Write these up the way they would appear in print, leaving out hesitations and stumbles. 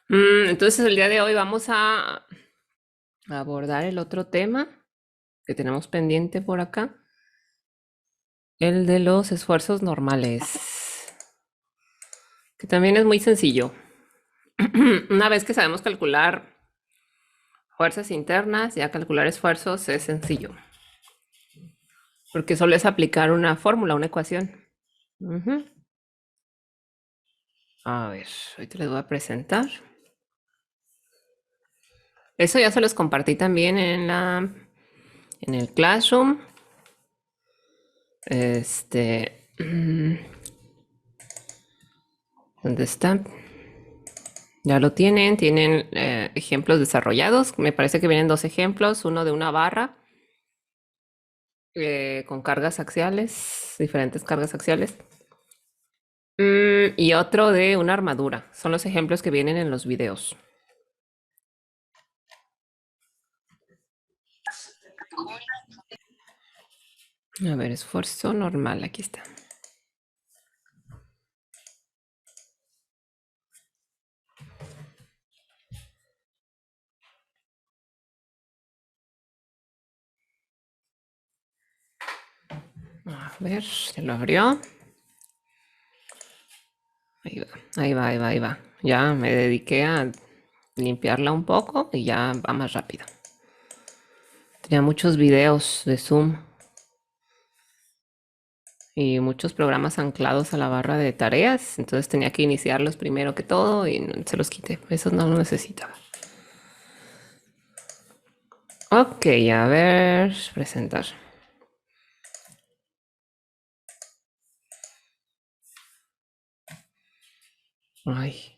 Entonces el día de hoy vamos a abordar el otro tema que tenemos pendiente por acá, el de los esfuerzos normales, que también es muy sencillo. Una vez que sabemos calcular fuerzas internas, ya calcular esfuerzos es sencillo, porque solo es aplicar una fórmula, una ecuación. Ujú. A ver, ahorita les voy a presentar. Eso ya se los compartí también en el Classroom. ¿Dónde está? Ya lo tienen ejemplos desarrollados. Me parece que vienen dos ejemplos, uno de una barra con cargas axiales, diferentes cargas axiales, y otro de una armadura. Son los ejemplos que vienen en los videos. A ver, esfuerzo normal, aquí está. A ver, se lo abrió. Ahí va, ahí va, ahí va, ahí va. Ya me dediqué a limpiarla un poco y ya va más rápido. Tenía muchos videos de Zoom y muchos programas anclados a la barra de tareas, entonces tenía que iniciarlos primero que todo y se los quité. Esos no los necesitaba. Ok, a ver, presentar. Ay,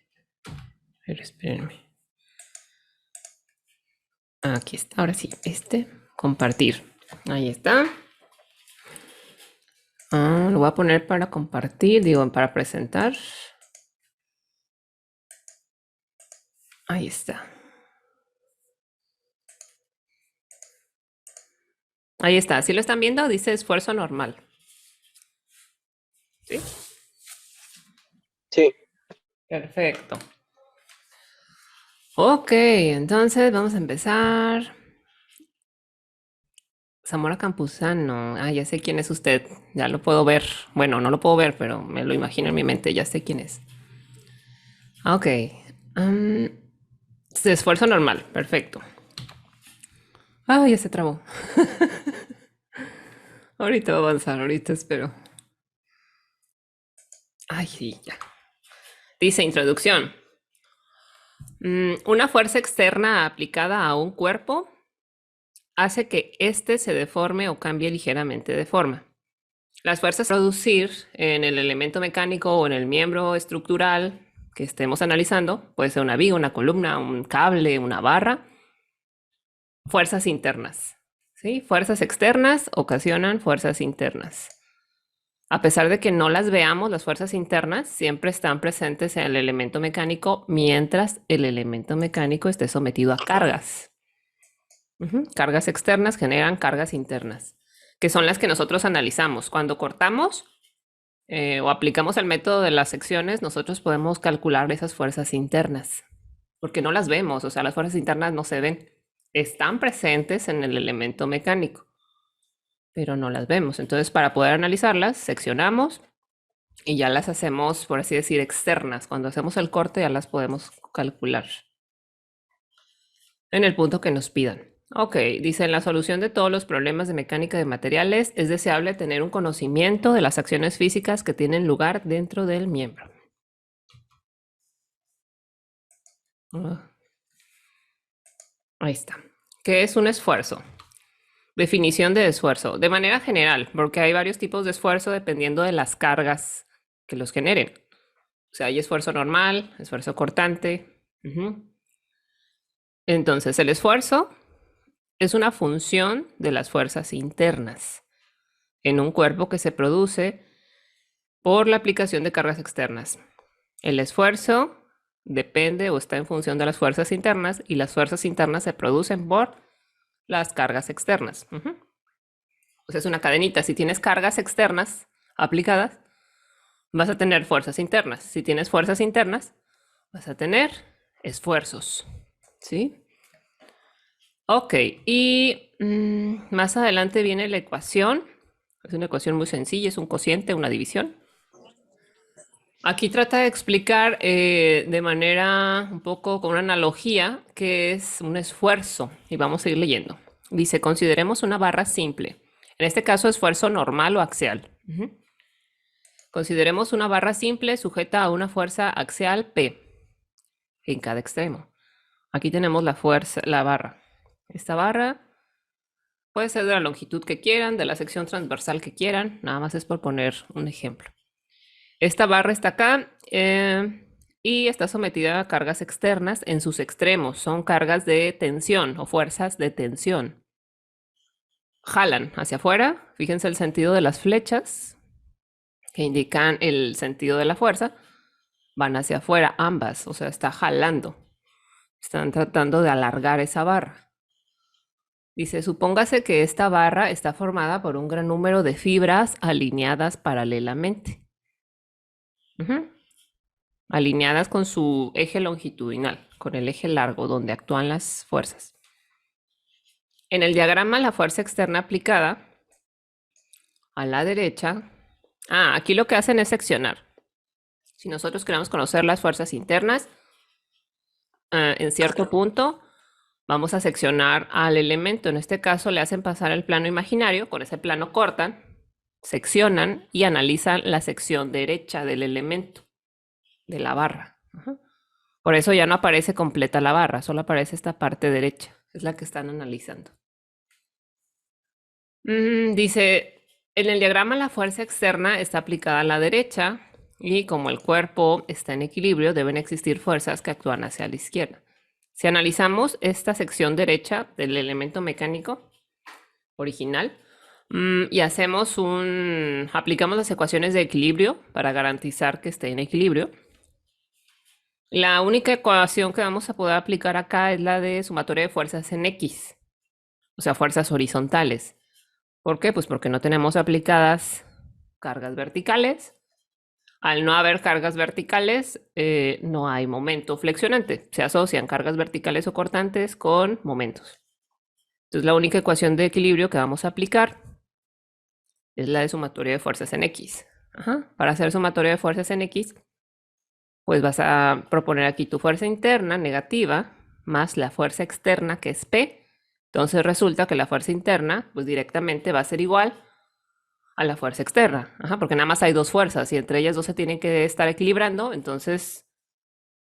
pero espérenme. Aquí está, ahora sí, compartir. Ahí está. Lo voy a poner para compartir, digo, para presentar. Ahí está. Ahí está, ¿sí lo están viendo? Dice esfuerzo normal. ¿Sí? Sí, Perfecto. Ok, entonces vamos a empezar. Zamora Campuzano. Ah, ya sé quién es usted. Ya lo puedo ver. Bueno, no lo puedo ver, pero me lo imagino en mi mente. Ya sé quién es. Ok. Um, esfuerzo normal. Perfecto. Ah, ya se trabó. Ahorita va a avanzar. Ahorita espero. Ay, sí, ya. Dice introducción. Una fuerza externa aplicada a un cuerpo hace que éste se deforme o cambie ligeramente de forma. Las fuerzas a producir en el elemento mecánico o en el miembro estructural que estemos analizando, puede ser una viga, una columna, un cable, una barra, fuerzas internas. ¿Sí? Fuerzas externas ocasionan fuerzas internas. A pesar de que no las veamos, las fuerzas internas siempre están presentes en el elemento mecánico mientras el elemento mecánico esté sometido a cargas. Cargas externas generan cargas internas, que son las que nosotros analizamos. Cuando cortamos o aplicamos el método de las secciones, nosotros podemos calcular esas fuerzas internas, porque no las vemos, o sea, las fuerzas internas no se ven, están presentes en el elemento mecánico, pero no las vemos. Entonces, para poder analizarlas, seccionamos y ya las hacemos, por así decir, externas. Cuando hacemos el corte ya las podemos calcular en el punto que nos pidan. Ok, dice, en la solución de todos los problemas de mecánica de materiales es deseable tener un conocimiento de las acciones físicas que tienen lugar dentro del miembro. Ah, ahí está. ¿Qué es un esfuerzo? Definición de esfuerzo. De manera general, porque hay varios tipos de esfuerzo dependiendo de las cargas que los generen. O sea, hay esfuerzo normal, esfuerzo cortante. Entonces, el esfuerzo es una función de las fuerzas internas en un cuerpo que se produce por la aplicación de cargas externas. El esfuerzo depende o está en función de las fuerzas internas y las fuerzas internas se producen por las cargas externas. O sea, es una cadenita. Si tienes cargas externas aplicadas, vas a tener fuerzas internas. Si tienes fuerzas internas, vas a tener esfuerzos, ¿sí? Ok, y más adelante viene la ecuación. Es una ecuación muy sencilla, es un cociente, una división. Aquí trata de explicar de manera un poco con una analogía qué es un esfuerzo. Y vamos a seguir leyendo. Dice, consideremos una barra simple. En este caso, esfuerzo normal o axial. Consideremos una barra simple sujeta a una fuerza axial P en cada extremo. Aquí tenemos la fuerza, la barra. Esta barra puede ser de la longitud que quieran, de la sección transversal que quieran. Nada más es por poner un ejemplo. Esta barra está acá y está sometida a cargas externas en sus extremos. Son cargas de tensión o fuerzas de tensión. Jalan hacia afuera. Fíjense el sentido de las flechas que indican el sentido de la fuerza. Van hacia afuera ambas, o sea, está jalando. Están tratando de alargar esa barra. Dice, supóngase que esta barra está formada por un gran número de fibras alineadas paralelamente. Alineadas con su eje longitudinal, con el eje largo donde actúan las fuerzas. En el diagrama, la fuerza externa aplicada a la derecha. Aquí lo que hacen es seccionar. Si nosotros queremos conocer las fuerzas internas, en cierto punto vamos a seccionar al elemento. En este caso le hacen pasar el plano imaginario, con ese plano cortan, seccionan y analizan la sección derecha del elemento, de la barra. Por eso ya no aparece completa la barra, solo aparece esta parte derecha, es la que están analizando. Dice, en el diagrama la fuerza externa está aplicada a la derecha y como el cuerpo está en equilibrio, deben existir fuerzas que actúan hacia la izquierda. Si analizamos esta sección derecha del elemento mecánico original y aplicamos las ecuaciones de equilibrio para garantizar que esté en equilibrio, la única ecuación que vamos a poder aplicar acá es la de sumatoria de fuerzas en X, o sea, fuerzas horizontales. ¿Por qué? Pues porque no tenemos aplicadas cargas verticales. Al no haber cargas verticales, no hay momento flexionante. Se asocian cargas verticales o cortantes con momentos. Entonces, la única ecuación de equilibrio que vamos a aplicar es la de sumatoria de fuerzas en X. Para hacer sumatoria de fuerzas en X, pues vas a proponer aquí tu fuerza interna negativa más la fuerza externa que es P. Entonces resulta que la fuerza interna pues directamente va a ser igual a la fuerza externa, porque nada más hay dos fuerzas y entre ellas dos se tienen que estar equilibrando, entonces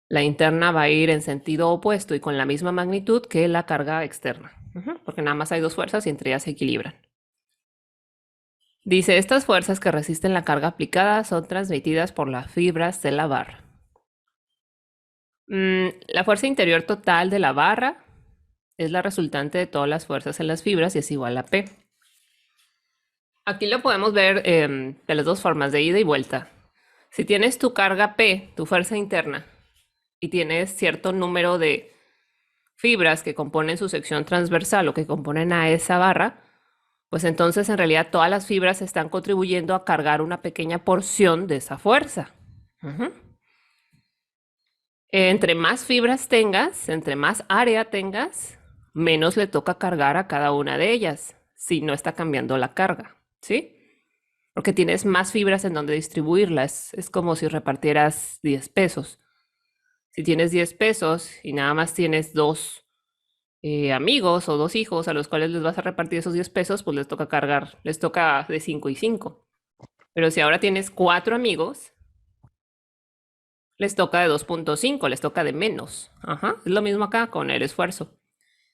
la interna va a ir en sentido opuesto y con la misma magnitud que la carga externa, porque nada más hay dos fuerzas y entre ellas se equilibran. Dice, estas fuerzas que resisten la carga aplicada son transmitidas por las fibras de la barra. La fuerza interior total de la barra es la resultante de todas las fuerzas en las fibras y es igual a P. Aquí lo podemos ver de las dos formas, de ida y vuelta. Si tienes tu carga P, tu fuerza interna, y tienes cierto número de fibras que componen su sección transversal o que componen a esa barra, pues entonces en realidad todas las fibras están contribuyendo a cargar una pequeña porción de esa fuerza. Entre más fibras tengas, entre más área tengas, menos le toca cargar a cada una de ellas, si no está cambiando la carga, ¿sí? Porque tienes más fibras en donde distribuirlas. Es como si repartieras 10 pesos. Si tienes 10 pesos y nada más tienes dos amigos o dos hijos a los cuales les vas a repartir esos 10 pesos, pues les toca cargar, les toca de 5 y 5. Pero si ahora tienes 4 amigos, les toca de 2.5, les toca de menos. Es lo mismo acá con el esfuerzo.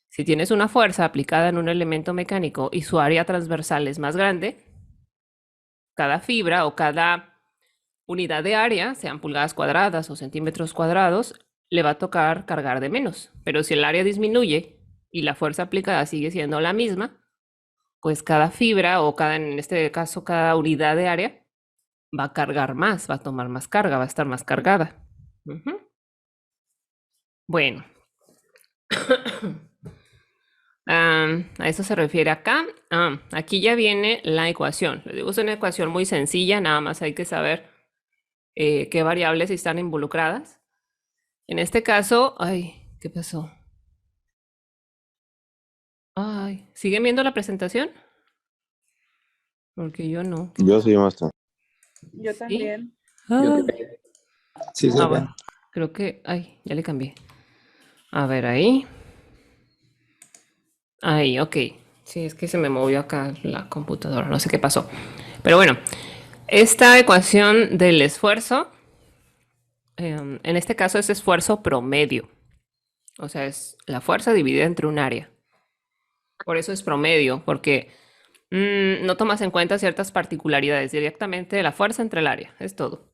Si tienes una fuerza aplicada en un elemento mecánico y su área transversal es más grande, cada fibra o cada unidad de área, sean pulgadas cuadradas o centímetros cuadrados, le va a tocar cargar de menos. Pero si el área disminuye y la fuerza aplicada sigue siendo la misma, pues cada fibra o en este caso, cada unidad de área va a cargar más, va a tomar más carga, va a estar más cargada. Bueno. A eso se refiere acá. Aquí ya viene la ecuación. Les digo, es una ecuación muy sencilla, nada más hay que saber qué variables están involucradas. En este caso, ay, ¿qué pasó? Ay, ¿siguen viendo la presentación? Porque yo no. ¿Qué Yo pasó? sí, maestro. Yo ¿Sí? también. Ah, Sí se ve. bueno, creo que, ay, ya le cambié. A ver, ahí. Ahí, ok. Sí, es que se me movió acá la computadora, no sé qué pasó. Pero bueno, esta ecuación del esfuerzo, en este caso es esfuerzo promedio. O sea, es la fuerza dividida entre un área. Por eso es promedio, porque no tomas en cuenta ciertas particularidades directamente de la fuerza entre el área. Es todo.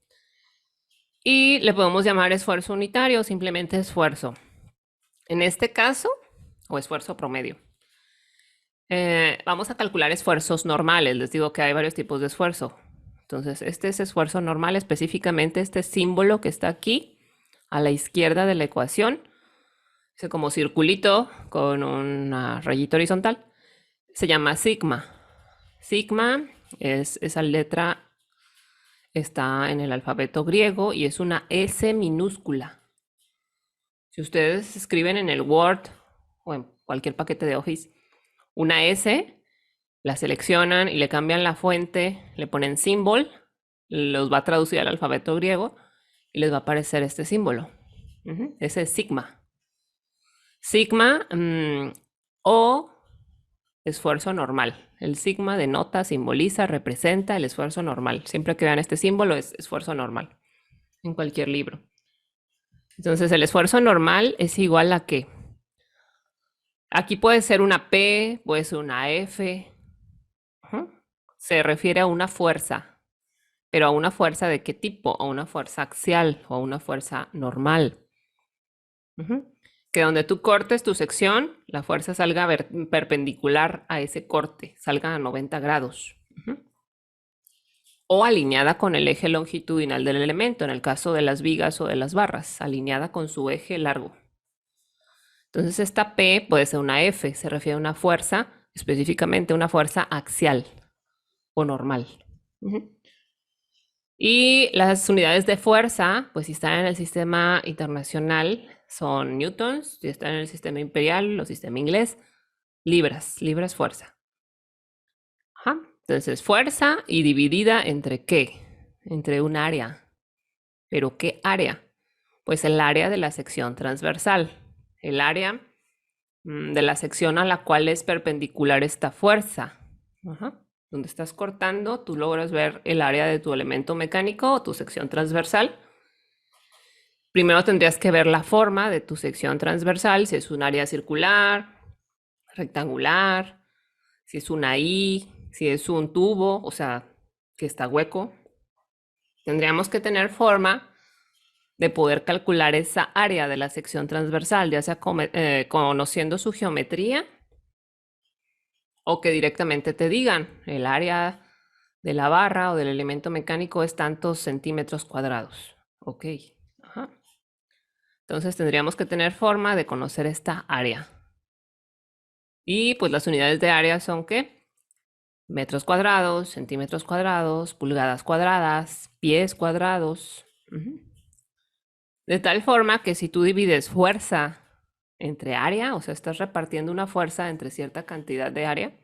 Y le podemos llamar esfuerzo unitario o simplemente esfuerzo. En este caso, o esfuerzo promedio. Vamos a calcular esfuerzos normales. Les digo que hay varios tipos de esfuerzo. Entonces, este es esfuerzo normal, específicamente este símbolo que está aquí a la izquierda de la ecuación. Es como circulito con una rayita horizontal. Se llama sigma. Sigma es esa letra, está en el alfabeto griego y es una S minúscula. Si ustedes escriben en el Word o en cualquier paquete de Office una S, la seleccionan y le cambian la fuente, le ponen symbol, los va a traducir al alfabeto griego y les va a aparecer este símbolo. Ese es sigma. Sigma o esfuerzo normal. El sigma denota, simboliza, representa el esfuerzo normal. Siempre que vean este símbolo es esfuerzo normal en cualquier libro. Entonces el esfuerzo normal es igual a qué. Aquí puede ser una P, puede ser una F. Se refiere a una fuerza, pero a una fuerza de qué tipo, a una fuerza axial o a una fuerza normal. Que donde tú cortes tu sección, la fuerza salga perpendicular a ese corte, salga a 90 grados. O alineada con el eje longitudinal del elemento, en el caso de las vigas o de las barras, alineada con su eje largo. Entonces esta P puede ser una F, se refiere a una fuerza, específicamente una fuerza axial o normal. Y las unidades de fuerza, pues si están en el sistema internacional, son newtons, si están en el sistema imperial o sistema inglés, libras, libras fuerza. Ajá. Entonces, fuerza y dividida entre qué? Entre un área. ¿Pero qué área? Pues el área de la sección transversal, el área de la sección a la cual es perpendicular esta fuerza. Ajá. Donde estás cortando, tú logras ver el área de tu elemento mecánico o tu sección transversal. Primero tendrías que ver la forma de tu sección transversal, si es un área circular, rectangular, si es una I, si es un tubo, o sea, que está hueco. Tendríamos que tener forma de poder calcular esa área de la sección transversal, ya sea conociendo su geometría o que directamente te digan el área de la barra o del elemento mecánico es tantos centímetros cuadrados. Ok. Ajá. Entonces tendríamos que tener forma de conocer esta área. Y pues las unidades de área son ¿qué? Metros cuadrados, centímetros cuadrados, pulgadas cuadradas, pies cuadrados. De tal forma que si tú divides fuerza entre área, o sea, estás repartiendo una fuerza entre cierta cantidad de área,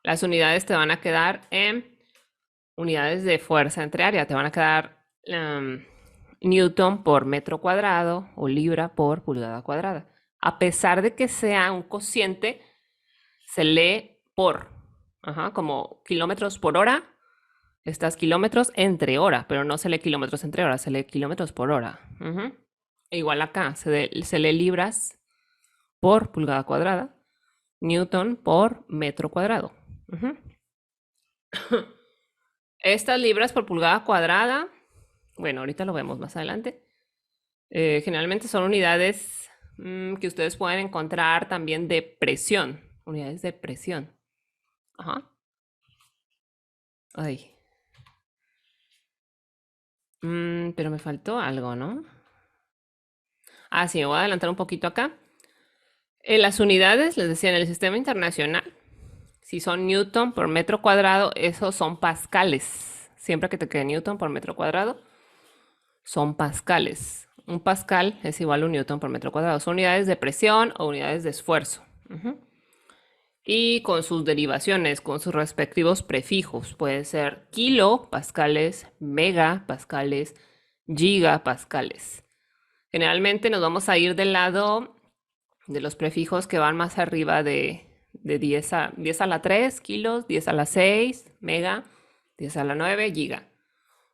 las unidades te van a quedar en unidades de fuerza entre área. Te van a quedar newton por metro cuadrado o libra por pulgada cuadrada. A pesar de que sea un cociente, se lee por, como kilómetros por hora. Estás kilómetros entre hora, pero no se lee kilómetros entre hora, se lee kilómetros por hora. Igual acá, se lee libras por pulgada cuadrada, newton por metro cuadrado. Estas libras por pulgada cuadrada, bueno, ahorita lo vemos más adelante. Generalmente son unidades que ustedes pueden encontrar también de presión, unidades de presión. Ajá. Ay. Pero me faltó algo, ¿no? Ah, sí, me voy a adelantar un poquito acá. Las unidades, les decía, en el sistema internacional, si son newton por metro cuadrado, esos son pascales. Siempre que te quede newton por metro cuadrado, son pascales. Un pascal es igual a un newton por metro cuadrado. Son unidades de presión o unidades de esfuerzo. Y con sus derivaciones, con sus respectivos prefijos. Puede ser kilo, pascales, megapascales, gigapascales. Generalmente nos vamos a ir del lado de los prefijos que van más arriba de 10 a la 3 kilos, 10 a la 6 mega, 10 a la 9 giga.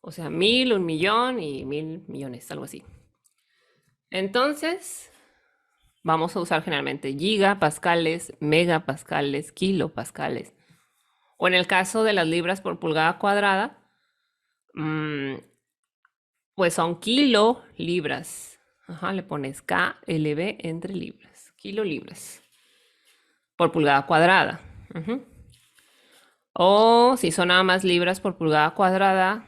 O sea, 1000, 1.000.000 y 1.000.000.000, algo así. Entonces, vamos a usar generalmente gigapascales, megapascales, kilopascales. O en el caso de las libras por pulgada cuadrada, pues son kilolibras. Ajá, le pones KLB entre libras. Kilolibras por pulgada cuadrada. O si son nada más libras por pulgada cuadrada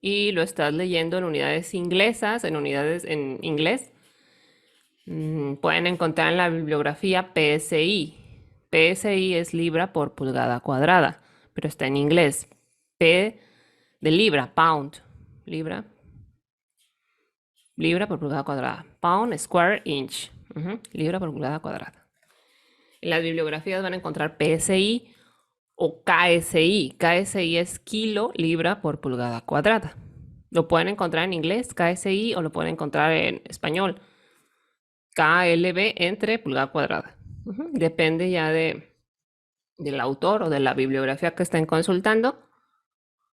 y lo estás leyendo en unidades inglesas, en unidades en inglés, pueden encontrar en la bibliografía PSI. PSI es libra por pulgada cuadrada, pero está en inglés. P de libra, pound, libra por pulgada cuadrada. Pound square inch, libra por pulgada cuadrada. En las bibliografías van a encontrar PSI o KSI. KSI es kilo libra por pulgada cuadrada. Lo pueden encontrar en inglés, KSI, o lo pueden encontrar en español, KLB entre pulgada cuadrada. Depende ya del autor o de la bibliografía que estén consultando,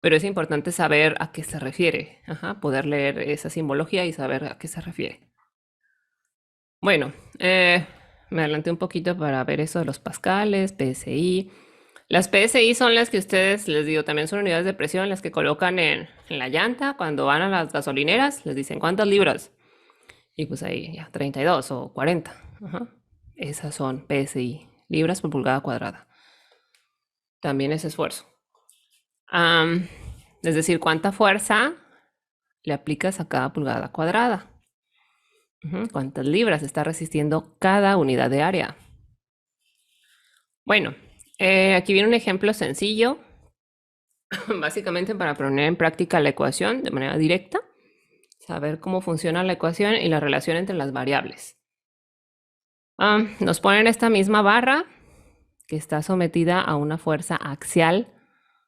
pero es importante saber a qué se refiere, poder leer esa simbología y saber a qué se refiere. Bueno, me adelanté un poquito para ver eso de los pascales, PSI. Las PSI son las que ustedes, les digo, también son unidades de presión, las que colocan en la llanta cuando van a las gasolineras, les dicen ¿cuántas libras? Y pues ahí ya, 32 o 40. Esas son PSI, libras por pulgada cuadrada. También es esfuerzo. Es decir, cuánta fuerza le aplicas a cada pulgada cuadrada. Cuántas libras está resistiendo cada unidad de área. Bueno, aquí viene un ejemplo sencillo, básicamente para poner en práctica la ecuación de manera directa, saber cómo funciona la ecuación y la relación entre las variables. Nos ponen esta misma barra que está sometida a una fuerza axial.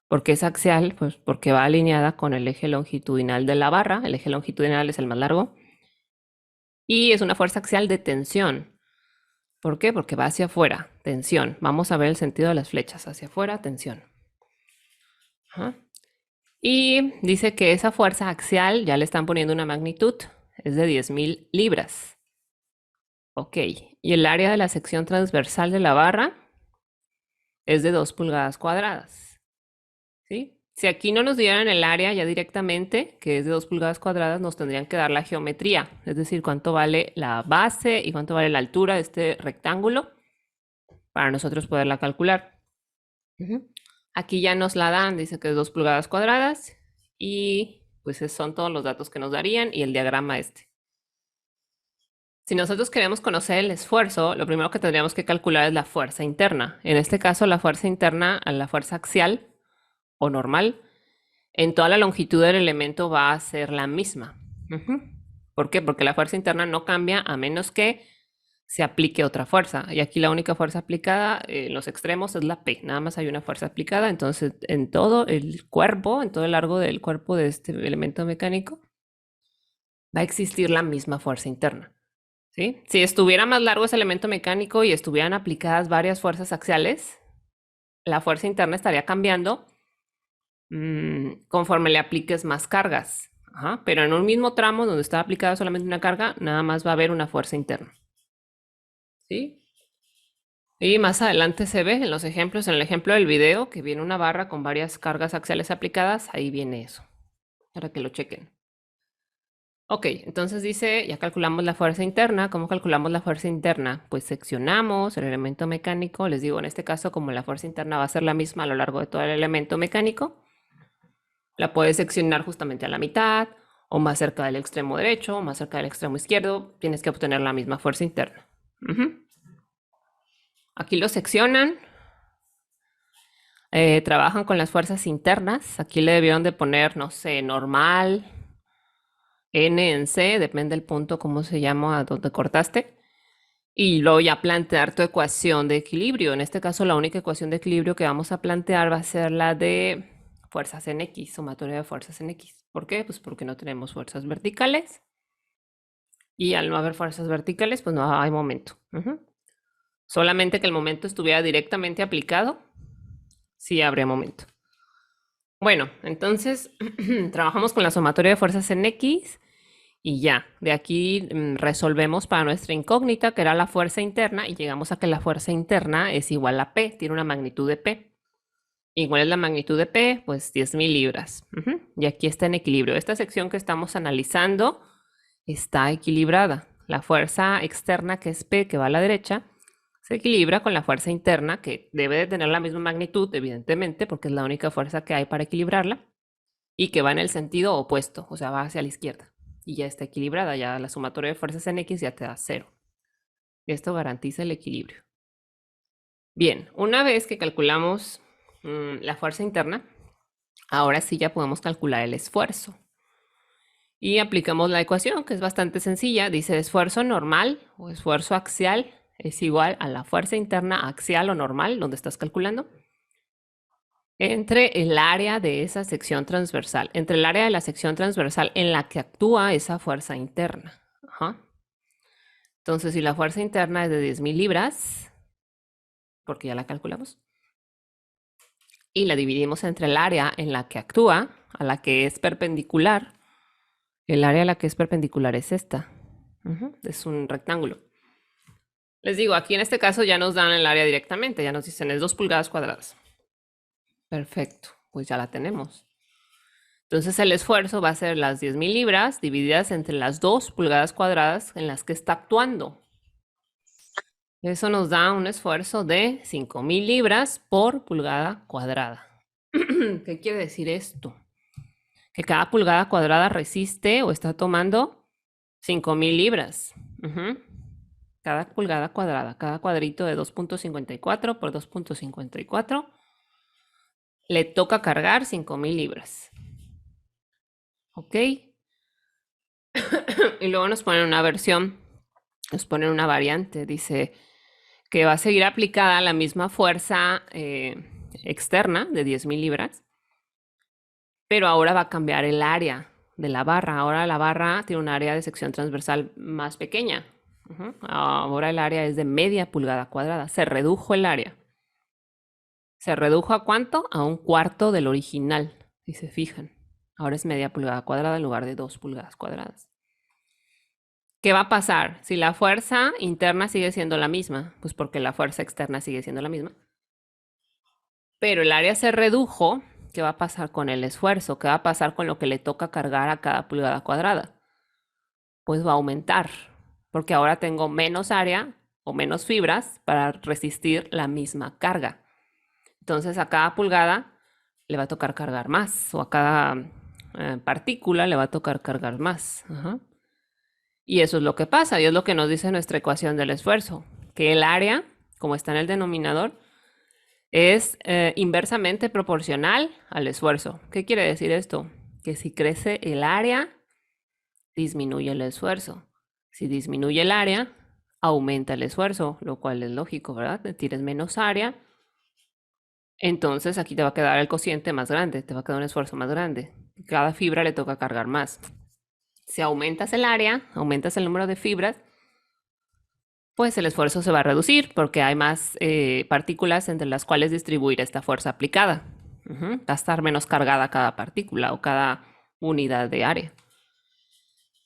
¿Por qué es axial? Pues porque va alineada con el eje longitudinal de la barra. El eje longitudinal es el más largo. Y es una fuerza axial de tensión. ¿Por qué? Porque va hacia afuera, tensión. Vamos a ver el sentido de las flechas. Hacia afuera, tensión. Y dice que esa fuerza axial ya le están poniendo una magnitud. Es de 10.000 libras. Ok. Y el área de la sección transversal de la barra es de 2 pulgadas cuadradas. ¿Sí? Si aquí no nos dieran el área ya directamente, que es de 2 pulgadas cuadradas, nos tendrían que dar la geometría, es decir, cuánto vale la base y cuánto vale la altura de este rectángulo para nosotros poderla calcular. Aquí ya nos la dan, dice que es 2 pulgadas cuadradas y pues son todos los datos que nos darían y el diagrama este. Si nosotros queremos conocer el esfuerzo, lo primero que tendríamos que calcular es la fuerza interna. En este caso, la fuerza interna a la fuerza axial o normal, en toda la longitud del elemento va a ser la misma. ¿Por qué? Porque la fuerza interna no cambia a menos que se aplique otra fuerza. Y aquí la única fuerza aplicada en los extremos es la P. Nada más hay una fuerza aplicada. Entonces, en todo el cuerpo, en todo el largo del cuerpo de este elemento mecánico, va a existir la misma fuerza interna. ¿Sí? Si estuviera más largo ese elemento mecánico y estuvieran aplicadas varias fuerzas axiales, la fuerza interna estaría cambiando conforme le apliques más cargas. Pero en un mismo tramo donde está aplicada solamente una carga, nada más va a haber una fuerza interna. ¿Sí? Y más adelante se ve en los ejemplos, en el ejemplo del video, que viene una barra con varias cargas axiales aplicadas, ahí viene eso, para que lo chequen. Ok, entonces dice, ya calculamos la fuerza interna. ¿Cómo calculamos la fuerza interna? Pues seccionamos el elemento mecánico. Les digo, en este caso, como la fuerza interna va a ser la misma a lo largo de todo el elemento mecánico, la puedes seccionar justamente a la mitad, o más cerca del extremo derecho, o más cerca del extremo izquierdo. Tienes que obtener la misma fuerza interna. Aquí lo seccionan. Trabajan con las fuerzas internas. Aquí le debieron de poner, no sé, normal, n en c, depende del punto, cómo se llama, a donde cortaste. Y luego ya plantear tu ecuación de equilibrio. En este caso, la única ecuación de equilibrio que vamos a plantear va a ser la de fuerzas en X, sumatoria de fuerzas en X. ¿Por qué? Pues porque no tenemos fuerzas verticales. Y al no haber fuerzas verticales, pues no hay momento. Solamente que el momento estuviera directamente aplicado, sí habría momento. Bueno, entonces trabajamos con la sumatoria de fuerzas en X y ya, de aquí resolvemos para nuestra incógnita, que era la fuerza interna, y llegamos a que la fuerza interna es igual a P, tiene una magnitud de P. ¿Igual es la magnitud de P? Pues 10.000 libras. Y aquí está en equilibrio. Esta sección que estamos analizando está equilibrada. La fuerza externa, que es P, que va a la derecha, se equilibra con la fuerza interna, que debe de tener la misma magnitud, evidentemente, porque es la única fuerza que hay para equilibrarla, y que va en el sentido opuesto, o sea, va hacia la izquierda. Y ya está equilibrada, ya la sumatoria de fuerzas en X ya te da 0. Esto garantiza el equilibrio. Bien, una vez que calculamos la fuerza interna, ahora sí ya podemos calcular el esfuerzo. Y aplicamos la ecuación, que es bastante sencilla. Dice esfuerzo normal o esfuerzo axial es igual a la fuerza interna axial o normal, donde estás calculando, entre el área de esa sección transversal, entre el área de la sección transversal en la que actúa esa fuerza interna. Entonces, si la fuerza interna es de 10.000 libras, porque ya la calculamos, y la dividimos entre el área en la que actúa, a la que es perpendicular, el área a la que es perpendicular es esta. Es un rectángulo. Les digo, aquí en este caso ya nos dan el área directamente, ya nos dicen es 2 pulgadas cuadradas. Perfecto, pues ya la tenemos. Entonces el esfuerzo va a ser las 10.000 libras divididas entre las 2 pulgadas cuadradas en las que está actuando. Eso nos da un esfuerzo de 5.000 libras por pulgada cuadrada. ¿Qué quiere decir esto? Que cada pulgada cuadrada resiste o está tomando 5.000 libras. Cada pulgada cuadrada, cada cuadrito de 2.54 por 2.54, le toca cargar 5.000 libras. ¿Ok? Y luego nos ponen una versión, nos ponen una variante. Dice que va a seguir aplicada la misma fuerza externa de 10.000 libras, pero ahora va a cambiar el área de la barra. Ahora la barra tiene un área de sección transversal más pequeña. Ahora el área es de media pulgada cuadrada. Se redujo el área. ¿Se redujo a cuánto? A un cuarto del original, si se fijan. Ahora es media pulgada cuadrada en lugar de 2 pulgadas cuadradas. ¿Qué va a pasar? Si la fuerza interna sigue siendo la misma, pues porque la fuerza externa sigue siendo la misma, pero el área se redujo, ¿qué va a pasar con el esfuerzo? ¿Qué va a pasar con lo que le toca cargar a cada pulgada cuadrada? Pues va a aumentar, porque ahora tengo menos área o menos fibras para resistir la misma carga. Entonces a cada pulgada le va a tocar cargar más, o a cada partícula le va a tocar cargar más. Y eso es lo que pasa, y es lo que nos dice nuestra ecuación del esfuerzo, que el área, como está en el denominador, es inversamente proporcional al esfuerzo. ¿Qué quiere decir esto? Que si crece el área, disminuye el esfuerzo. Si disminuye el área, aumenta el esfuerzo, lo cual es lógico, ¿verdad? Tienes menos área, entonces aquí te va a quedar el cociente más grande, te va a quedar un esfuerzo más grande. Cada fibra le toca cargar más. Si aumentas el área, aumentas el número de fibras, pues el esfuerzo se va a reducir porque hay más partículas entre las cuales distribuir esta fuerza aplicada. Va a estar menos cargada cada partícula o cada unidad de área.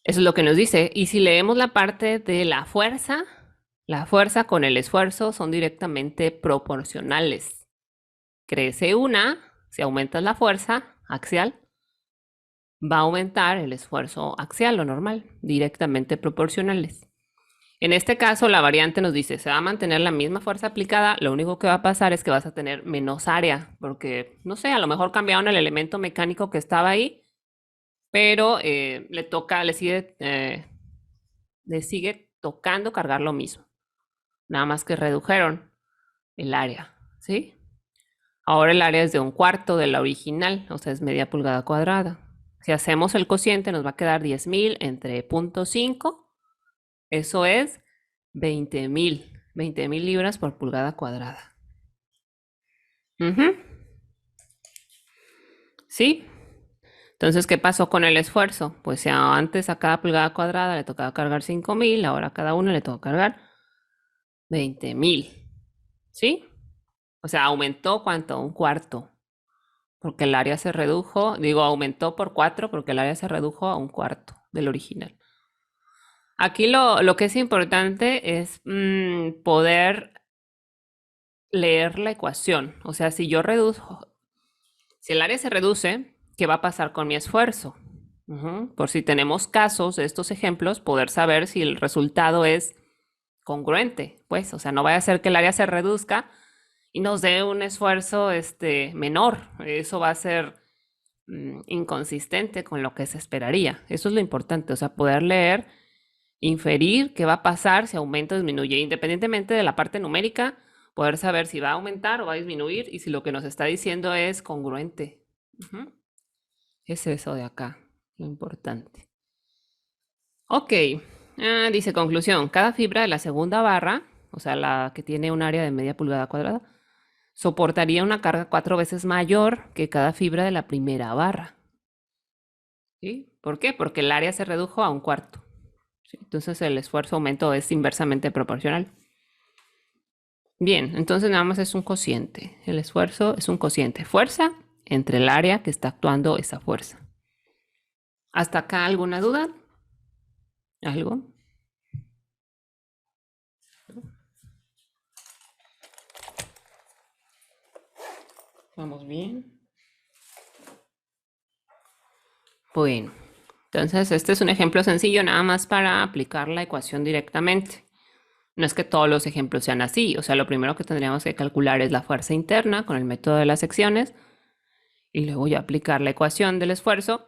Eso es lo que nos dice. Y si leemos la parte de la fuerza con el esfuerzo son directamente proporcionales. Crece una, si aumentas la fuerza axial, va a aumentar el esfuerzo axial, lo normal, directamente proporcionales. En este caso, la variante nos dice, se va a mantener la misma fuerza aplicada, lo único que va a pasar es que vas a tener menos área, porque, no sé, a lo mejor cambiaron el elemento mecánico que estaba ahí, pero le sigue tocando cargar lo mismo. Nada más que redujeron el área, ¿sí? Ahora el área es de un cuarto de la original, o sea, es media pulgada cuadrada. Si hacemos el cociente, nos va a quedar 10.000 entre 0.5. Eso es 20.000. 20.000 libras por pulgada cuadrada. ¿Sí? Entonces, ¿qué pasó con el esfuerzo? Pues si antes a cada pulgada cuadrada le tocaba cargar 5.000, ahora a cada uno le toca cargar 20.000. ¿Sí? O sea, aumentó ¿cuánto? Un cuarto. Porque el área se redujo, digo, aumentó por 4 porque el área se redujo a un cuarto del original. Aquí lo que es importante es poder leer la ecuación. O sea, si yo reduzco, si el área se reduce, ¿qué va a pasar con mi esfuerzo? Por si tenemos casos de estos ejemplos, poder saber si el resultado es congruente. Pues, o sea, no vaya a ser que el área se reduzca y nos dé un esfuerzo menor. Eso va a ser inconsistente con lo que se esperaría. Eso es lo importante, o sea, poder leer, inferir qué va a pasar si aumenta o disminuye, independientemente de la parte numérica, poder saber si va a aumentar o va a disminuir y si lo que nos está diciendo es congruente. Es eso de acá, lo importante. Ok, dice conclusión, cada fibra de la segunda barra, o sea, la que tiene un área de media pulgada cuadrada, soportaría una carga 4 veces mayor que cada fibra de la primera barra. ¿Sí? ¿Por qué? Porque el área se redujo a un cuarto. ¿Sí? Entonces el esfuerzo aumento es inversamente proporcional. Bien, entonces nada más es un cociente. El esfuerzo es un cociente. Fuerza entre el área que está actuando esa fuerza. ¿Hasta acá alguna duda? ¿Algo? ¿Vamos bien? Bueno, entonces este es un ejemplo sencillo nada más para aplicar la ecuación directamente. No es que todos los ejemplos sean así, o sea, lo primero que tendríamos que calcular es la fuerza interna con el método de las secciones y luego ya aplicar la ecuación del esfuerzo.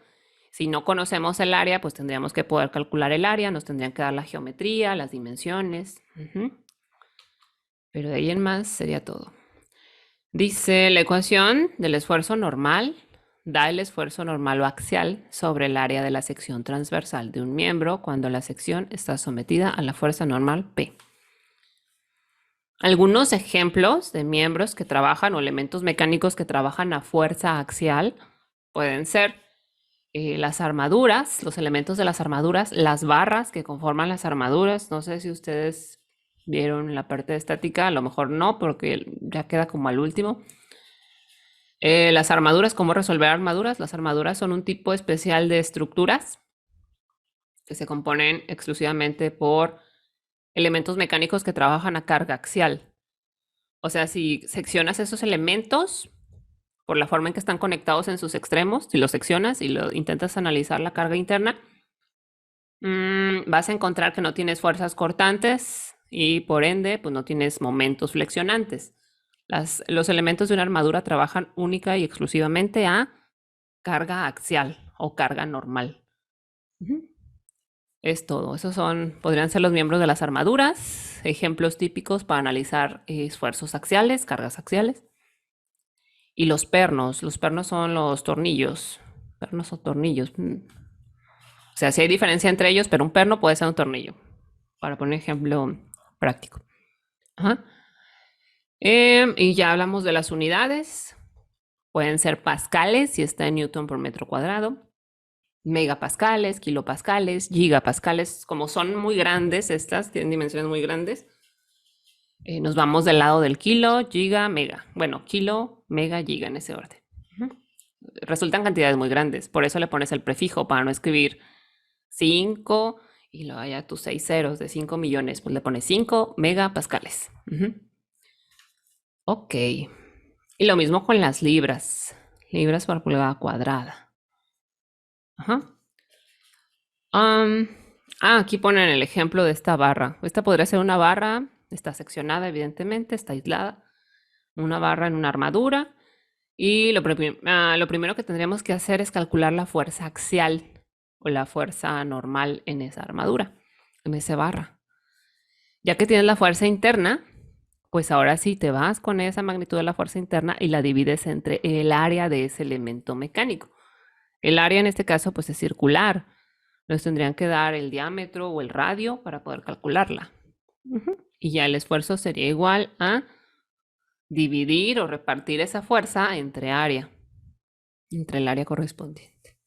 Si no conocemos el área, pues tendríamos que poder calcular el área, nos tendrían que dar la geometría, las dimensiones. Pero de ahí en más sería todo. Dice la ecuación del esfuerzo normal da el esfuerzo normal o axial sobre el área de la sección transversal de un miembro cuando la sección está sometida a la fuerza normal P. Algunos ejemplos de miembros que trabajan o elementos mecánicos que trabajan a fuerza axial pueden ser las armaduras, los elementos de las armaduras, las barras que conforman las armaduras. No sé si ustedes vieron la parte de estática, a lo mejor no, porque ya queda como al último. Las armaduras, ¿cómo resolver armaduras? Las armaduras son un tipo especial de estructuras que se componen exclusivamente por elementos mecánicos que trabajan a carga axial. O sea, si seccionas esos elementos por la forma en que están conectados en sus extremos, si los seccionas y lo intentas analizar la carga interna, vas a encontrar que no tienes fuerzas cortantes y por ende, pues no tienes momentos flexionantes. Los elementos de una armadura trabajan única y exclusivamente a carga axial o carga normal. Es todo. Esos podrían ser los miembros de las armaduras, ejemplos típicos para analizar esfuerzos axiales, cargas axiales. Y los pernos son los tornillos. Pernos o tornillos. O sea, sí hay diferencia entre ellos, pero un perno puede ser un tornillo. Para poner ejemplo práctico. Y ya hablamos de las unidades. Pueden ser pascales si está en newton por metro cuadrado. Megapascales, kilopascales, gigapascales. Como son muy grandes estas, tienen dimensiones muy grandes. Nos vamos del lado del kilo, giga, mega. Bueno, kilo, mega, giga en ese orden. Resultan cantidades muy grandes. Por eso le pones el prefijo para no escribir 5 y luego haya tus 6 ceros de 5 millones. Pues le pones 5 megapascales. Ok. Y lo mismo con las libras. Libras por pulgada cuadrada. Aquí ponen el ejemplo de esta barra. Esta podría ser una barra, está seccionada evidentemente, está aislada. Una barra en una armadura. Y lo primero que tendríamos que hacer es calcular la fuerza axial o la fuerza normal en esa armadura, en esa barra. Ya que tienes la fuerza interna, pues ahora sí te vas con esa magnitud de la fuerza interna y la divides entre el área de ese elemento mecánico. El área en este caso pues es circular. Nos tendrían que dar el diámetro o el radio para poder calcularla. Y ya el esfuerzo sería igual a dividir o repartir esa fuerza entre área, entre el área correspondiente.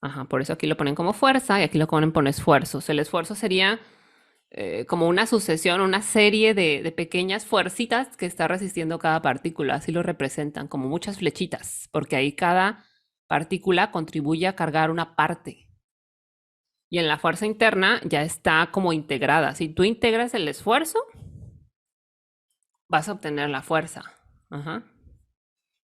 Ajá, por eso aquí lo ponen como fuerza y aquí lo ponen por esfuerzos. El esfuerzo sería como una sucesión, una serie de pequeñas fuercitas que está resistiendo cada partícula. Así lo representan, como muchas flechitas, porque ahí cada partícula contribuye a cargar una parte. Y en la fuerza interna ya está como integrada. Si tú integras el esfuerzo, vas a obtener la fuerza. Ajá.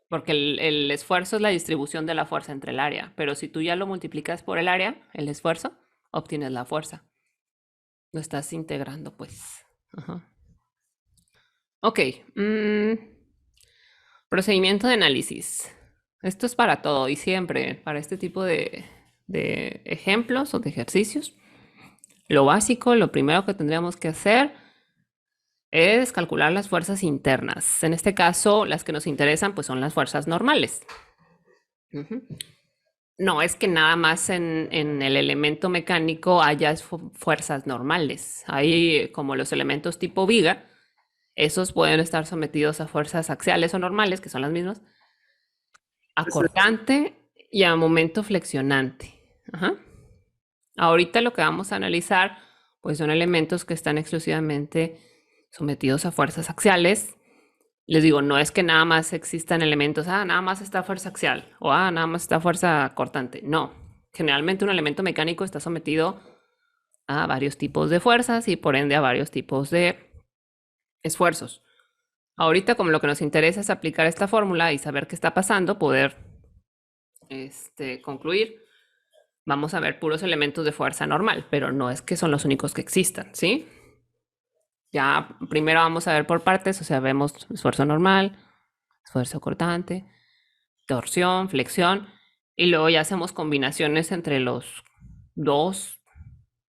Porque el esfuerzo es la distribución de la fuerza entre el área. Pero si tú ya lo multiplicas por el área, el esfuerzo, obtienes la fuerza. Lo estás integrando, pues. Ajá. Ok. Procedimiento de análisis. Esto es para todo y siempre, para este tipo de ejemplos o de ejercicios. Lo básico, lo primero que tendríamos que hacer es calcular las fuerzas internas. En este caso, las que nos interesan pues son las fuerzas normales. No es que nada más en el elemento mecánico haya fuerzas normales. Hay como los elementos tipo viga, esos pueden estar sometidos a fuerzas axiales o normales, que son las mismas, a cortante y a momento flexionante. Ajá. Ahorita lo que vamos a analizar pues son elementos que están exclusivamente sometidos a fuerzas axiales. Les digo, no es que nada más existan elementos, nada más está fuerza axial o nada más está fuerza cortante. No, generalmente un elemento mecánico está sometido a varios tipos de fuerzas y por ende a varios tipos de esfuerzos. Ahorita como lo que nos interesa es aplicar esta fórmula y saber qué está pasando, poder concluir. Vamos a ver puros elementos de fuerza normal, pero no es que son los únicos que existan, ¿sí? Ya primero vamos a ver por partes, o sea, vemos esfuerzo normal, esfuerzo cortante, torsión, flexión, y luego ya hacemos combinaciones entre los 2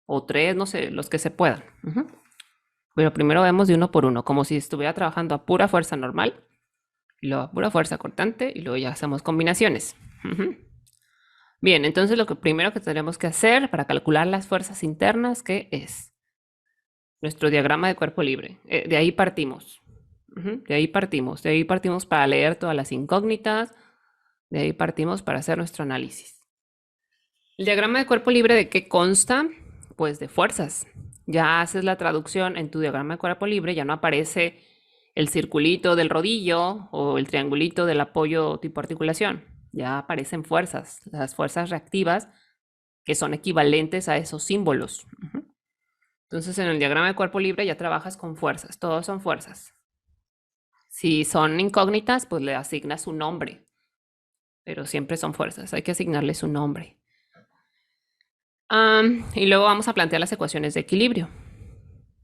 o 3, no sé, los que se puedan. Pero primero vemos de uno por uno, como si estuviera trabajando a pura fuerza normal, y luego a pura fuerza cortante, y luego ya hacemos combinaciones. Bien, entonces lo primero que tendremos que hacer para calcular las fuerzas internas, ¿qué es? Nuestro diagrama de cuerpo libre. De ahí partimos. De ahí partimos. De ahí partimos para leer todas las incógnitas. De ahí partimos para hacer nuestro análisis. ¿El diagrama de cuerpo libre de qué consta? Pues de fuerzas. Ya haces la traducción en tu diagrama de cuerpo libre, ya no aparece el circulito del rodillo o el triangulito del apoyo tipo articulación. Ya aparecen fuerzas, las fuerzas reactivas que son equivalentes a esos símbolos. Entonces en el diagrama de cuerpo libre ya trabajas con fuerzas, todos son fuerzas. Si son incógnitas, pues le asignas un nombre, pero siempre son fuerzas, hay que asignarles un nombre. Y luego vamos a plantear las ecuaciones de equilibrio.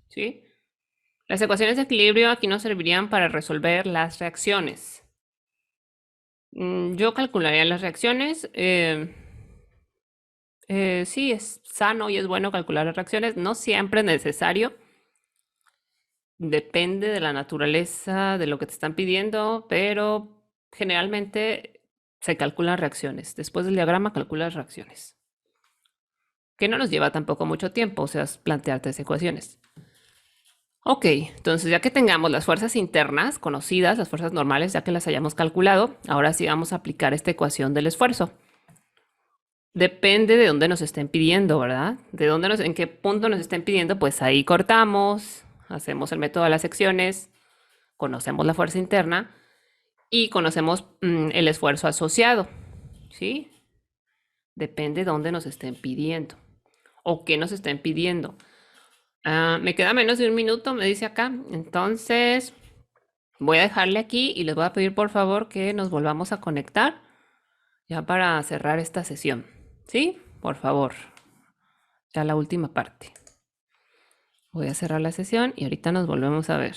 ¿Sí? Las ecuaciones de equilibrio aquí nos servirían para resolver las reacciones. Yo calcularía las reacciones. Sí, es sano y es bueno calcular las reacciones. No siempre es necesario. Depende de la naturaleza de lo que te están pidiendo, pero generalmente se calculan reacciones. Después del diagrama calculas reacciones. Que no nos lleva tampoco mucho tiempo, o sea, plantearte esas ecuaciones. Ok, entonces ya que tengamos las fuerzas internas conocidas, las fuerzas normales, ya que las hayamos calculado, ahora sí vamos a aplicar esta ecuación del esfuerzo. Depende de dónde nos estén pidiendo, ¿verdad? En qué punto nos estén pidiendo, pues ahí cortamos, hacemos el método de las secciones, conocemos la fuerza interna y conocemos el esfuerzo asociado, ¿sí? Depende de dónde nos estén pidiendo o qué nos estén pidiendo. Me queda menos de un minuto, me dice acá. Entonces, voy a dejarle aquí y les voy a pedir por favor que nos volvamos a conectar ya para cerrar esta sesión. ¿Sí? Por favor. Ya la última parte. Voy a cerrar la sesión y ahorita nos volvemos a ver.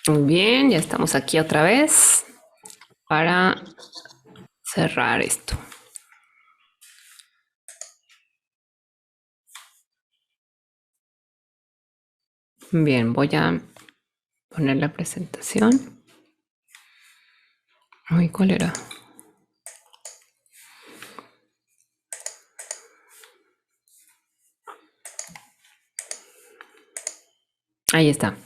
Muy bien, ya estamos aquí otra vez para cerrar esto. Bien, voy a poner la presentación. Uy, ¿cuál era? Ahí está.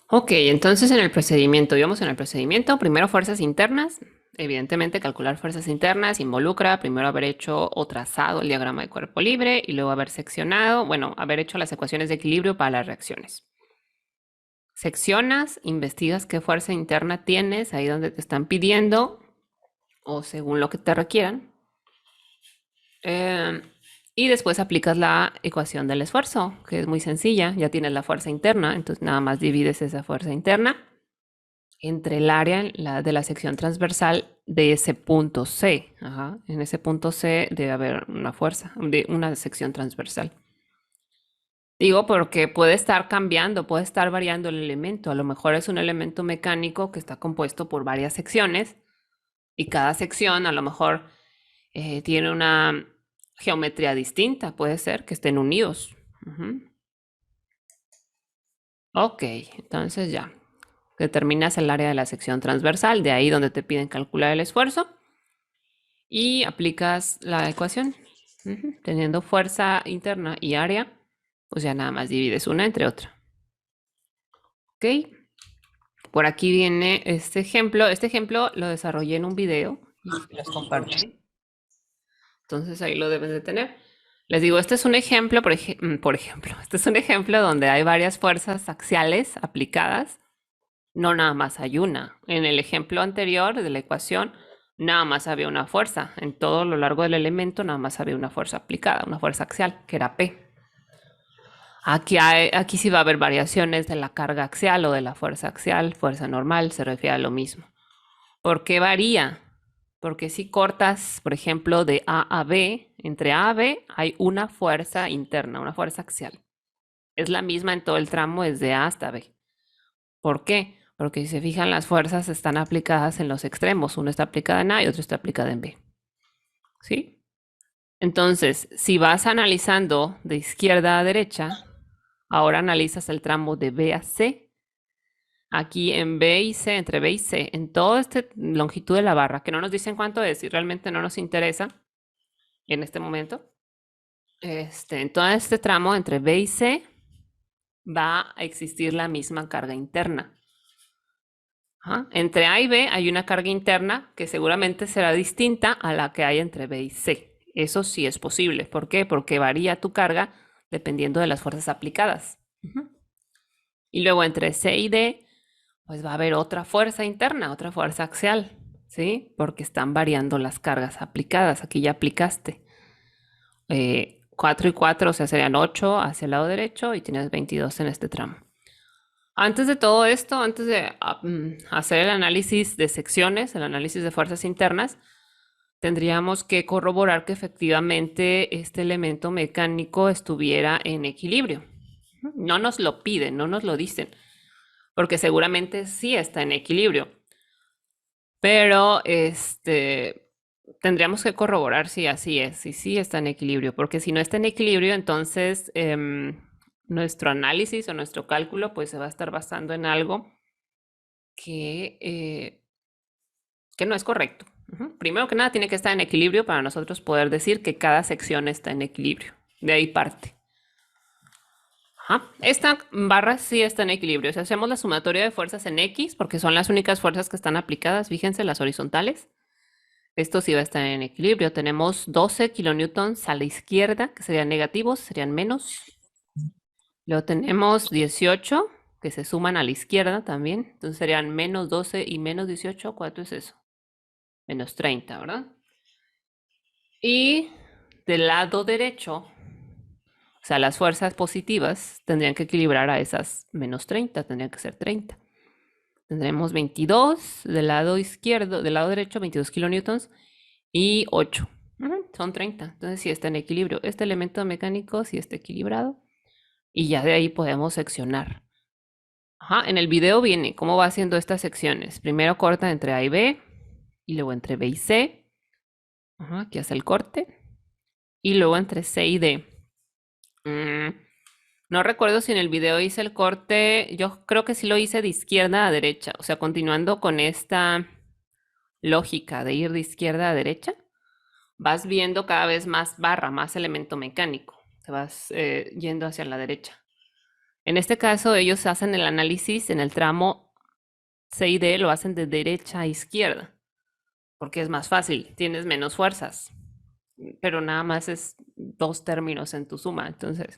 Ok, entonces en el procedimiento, íbamos en el procedimiento, primero fuerzas internas. Evidentemente, calcular fuerzas internas involucra primero haber hecho o trazado el diagrama de cuerpo libre y luego haber seccionado, bueno, haber hecho las ecuaciones de equilibrio para las reacciones. Seccionas, investigas qué fuerza interna tienes ahí donde te están pidiendo o según lo que te requieran. Y después aplicas la ecuación del esfuerzo, que es muy sencilla. Ya tienes la fuerza interna, entonces nada más divides esa fuerza interna entre el área de la sección transversal de ese punto C. Ajá. En ese punto C debe haber una fuerza, de una sección transversal. Digo porque puede estar cambiando, puede estar variando el elemento. A lo mejor es un elemento mecánico que está compuesto por varias secciones y cada sección a lo mejor tiene una geometría distinta. Puede ser que estén unidos. Ok, entonces ya. Determinas el área de la sección transversal, de ahí donde te piden calcular el esfuerzo. Y aplicas la ecuación. Teniendo fuerza interna y área, pues ya nada más divides una entre otra. Ok. Por aquí viene este ejemplo. Este ejemplo lo desarrollé en un video y los compartí. Entonces ahí lo deben de tener. Les digo, este es un ejemplo, por ejemplo, este es un ejemplo donde hay varias fuerzas axiales aplicadas. No nada más hay una. En el ejemplo anterior de la ecuación, nada más había una fuerza. En todo lo largo del elemento, nada más había una fuerza aplicada, una fuerza axial, que era P. Aquí sí va a haber variaciones de la carga axial o de la fuerza axial, fuerza normal, se refiere a lo mismo. ¿Por qué varía? Porque si cortas, por ejemplo, de A a B, entre A a B hay una fuerza interna, una fuerza axial. Es la misma en todo el tramo desde A hasta B. ¿Por qué? Porque si se fijan, las fuerzas están aplicadas en los extremos. Una está aplicada en A y otra está aplicada en B. ¿Sí? Entonces, si vas analizando de izquierda a derecha, ahora analizas el tramo de B a C. Aquí en B y C, entre B y C, en toda esta longitud de la barra, que no nos dicen cuánto es y realmente no nos interesa en este momento. En todo este tramo entre B y C va a existir la misma carga interna. Ajá. Entre A y B hay una carga interna que seguramente será distinta a la que hay entre B y C. Eso sí es posible. ¿Por qué? Porque varía tu carga dependiendo de las fuerzas aplicadas. Y luego entre C y D, pues va a haber otra fuerza interna, otra fuerza axial, ¿sí? Porque están variando las cargas aplicadas. Aquí ya aplicaste 4 y 4, o sea, serían 8 hacia el lado derecho y tienes 22 en este tramo. Antes de todo esto, antes de hacer el análisis de secciones, el análisis de fuerzas internas, tendríamos que corroborar que efectivamente este elemento mecánico estuviera en equilibrio. No nos lo piden, no nos lo dicen, porque seguramente sí está en equilibrio, pero tendríamos que corroborar si así es, si sí está en equilibrio, porque si no está en equilibrio, entonces nuestro análisis o nuestro cálculo pues se va a estar basando en algo que no es correcto. Primero que nada, tiene que estar en equilibrio para nosotros poder decir que cada sección está en equilibrio. De ahí parte. Esta barra sí está en equilibrio. Si hacemos la sumatoria de fuerzas en X, porque son las únicas fuerzas que están aplicadas, fíjense, las horizontales, esto sí va a estar en equilibrio. Tenemos 12 kilonewtons a la izquierda, que serían negativos, serían menos. Luego tenemos 18, que se suman a la izquierda también. Entonces serían menos 12 y menos 18. ¿Cuánto es eso? Menos 30, ¿verdad? Y del lado derecho, o sea, las fuerzas positivas tendrían que equilibrar a esas menos 30, tendrían que ser 30. Tendremos 22 del lado izquierdo, del lado derecho, 22 kilonewtons y 8. Son 30. Entonces sí está en equilibrio. Este elemento mecánico sí está equilibrado y ya de ahí podemos seccionar. En el video viene cómo va haciendo estas secciones. Primero corta entre A y B y luego entre B y C. Aquí hace el corte. Y luego entre C y D. No recuerdo si en el video hice el corte, yo creo que sí lo hice de izquierda a derecha, o sea, continuando con esta lógica de ir de izquierda a derecha, vas viendo cada vez más barra, más elemento mecánico, te vas yendo hacia la derecha. En este caso, ellos hacen el análisis en el tramo C y D, lo hacen de derecha a izquierda, porque es más fácil, tienes menos fuerzas, pero nada más es 2 términos en tu suma. Entonces,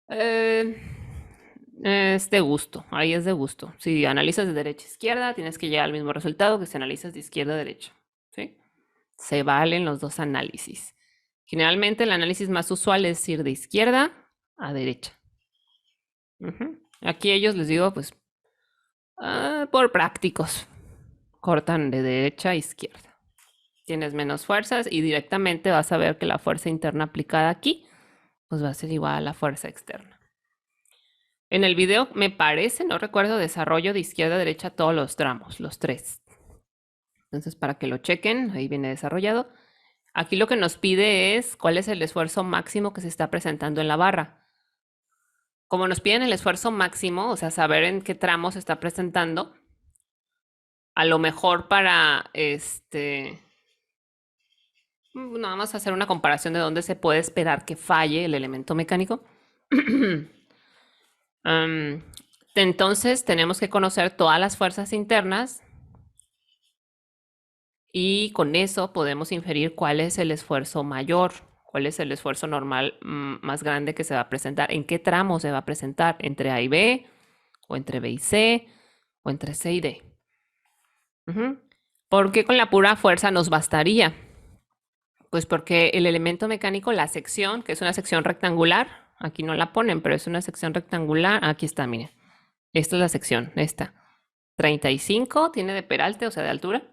eh, es de gusto, ahí es de gusto. Si analizas de derecha a izquierda, tienes que llegar al mismo resultado que si analizas de izquierda a derecha, ¿sí? Se valen los dos análisis. Generalmente el análisis más usual es ir de izquierda a derecha. Aquí ellos les digo, pues, por prácticos, cortan de derecha a izquierda. Tienes menos fuerzas y directamente vas a ver que la fuerza interna aplicada aquí, pues va a ser igual a la fuerza externa. En el video me parece, no recuerdo, desarrollo de izquierda a derecha todos los tramos, los 3. Entonces, para que lo chequen, ahí viene desarrollado. Aquí lo que nos pide es cuál es el esfuerzo máximo que se está presentando en la barra. Como nos piden el esfuerzo máximo, o sea, saber en qué tramo se está presentando, a lo mejor para nada más hacer una comparación de dónde se puede esperar que falle el elemento mecánico. Entonces tenemos que conocer todas las fuerzas internas y con eso podemos inferir cuál es el esfuerzo mayor, cuál es el esfuerzo normal más grande que se va a presentar, en qué tramo se va a presentar, entre A y B, o entre B y C, o entre C y D. ¿Por qué con la pura fuerza nos bastaría? Pues porque el elemento mecánico, la sección, que es una sección rectangular, aquí no la ponen, pero es una sección rectangular, aquí está, miren. Esta es la sección, esta. 35 tiene de peralte, o sea, de altura,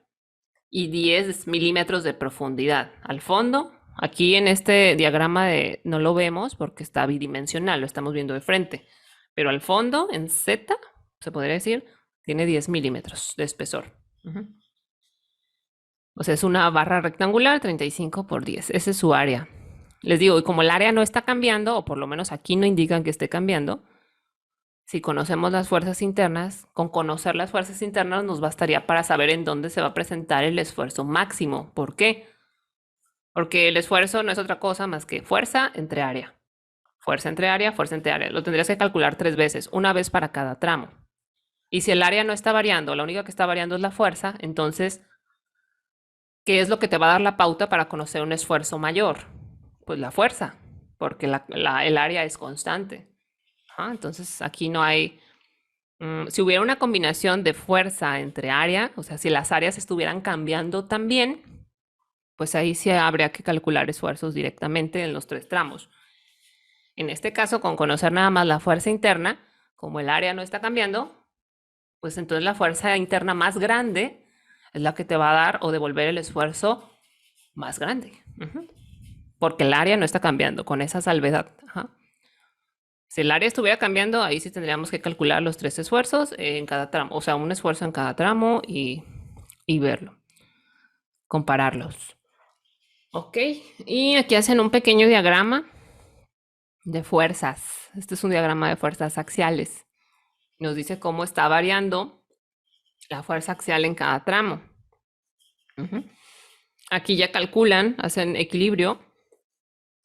y 10 milímetros de profundidad. Al fondo, aquí en este diagrama no lo vemos porque está bidimensional, lo estamos viendo de frente, pero al fondo, en Z, se podría decir, tiene 10 milímetros de espesor. O sea, es una barra rectangular, 35 por 10. Ese es su área. Les digo, y como el área no está cambiando, o por lo menos aquí no indican que esté cambiando, si conocemos las fuerzas internas, con conocer las fuerzas internas nos bastaría para saber en dónde se va a presentar el esfuerzo máximo. ¿Por qué? Porque el esfuerzo no es otra cosa más que fuerza entre área. Fuerza entre área, fuerza entre área. Lo tendrías que calcular 3 veces, una vez para cada tramo. Y si el área no está variando, la única que está variando es la fuerza, entonces, ¿qué es lo que te va a dar la pauta para conocer un esfuerzo mayor? Pues la fuerza, porque el área es constante. Entonces aquí no hay... si hubiera una combinación de fuerza entre área, o sea, si las áreas estuvieran cambiando también, pues ahí sí habría que calcular esfuerzos directamente en los 3 tramos. En este caso, con conocer nada más la fuerza interna, como el área no está cambiando, pues entonces la fuerza interna más grande es la que te va a dar o devolver el esfuerzo más grande. Porque el área no está cambiando con esa salvedad. Si el área estuviera cambiando, ahí sí tendríamos que calcular los 3 esfuerzos en cada tramo. O sea, un esfuerzo en cada tramo y verlo. Compararlos. Ok. Y aquí hacen un pequeño diagrama de fuerzas. Este es un diagrama de fuerzas axiales. Nos dice cómo está variando la fuerza axial en cada tramo. Aquí ya calculan, hacen equilibrio,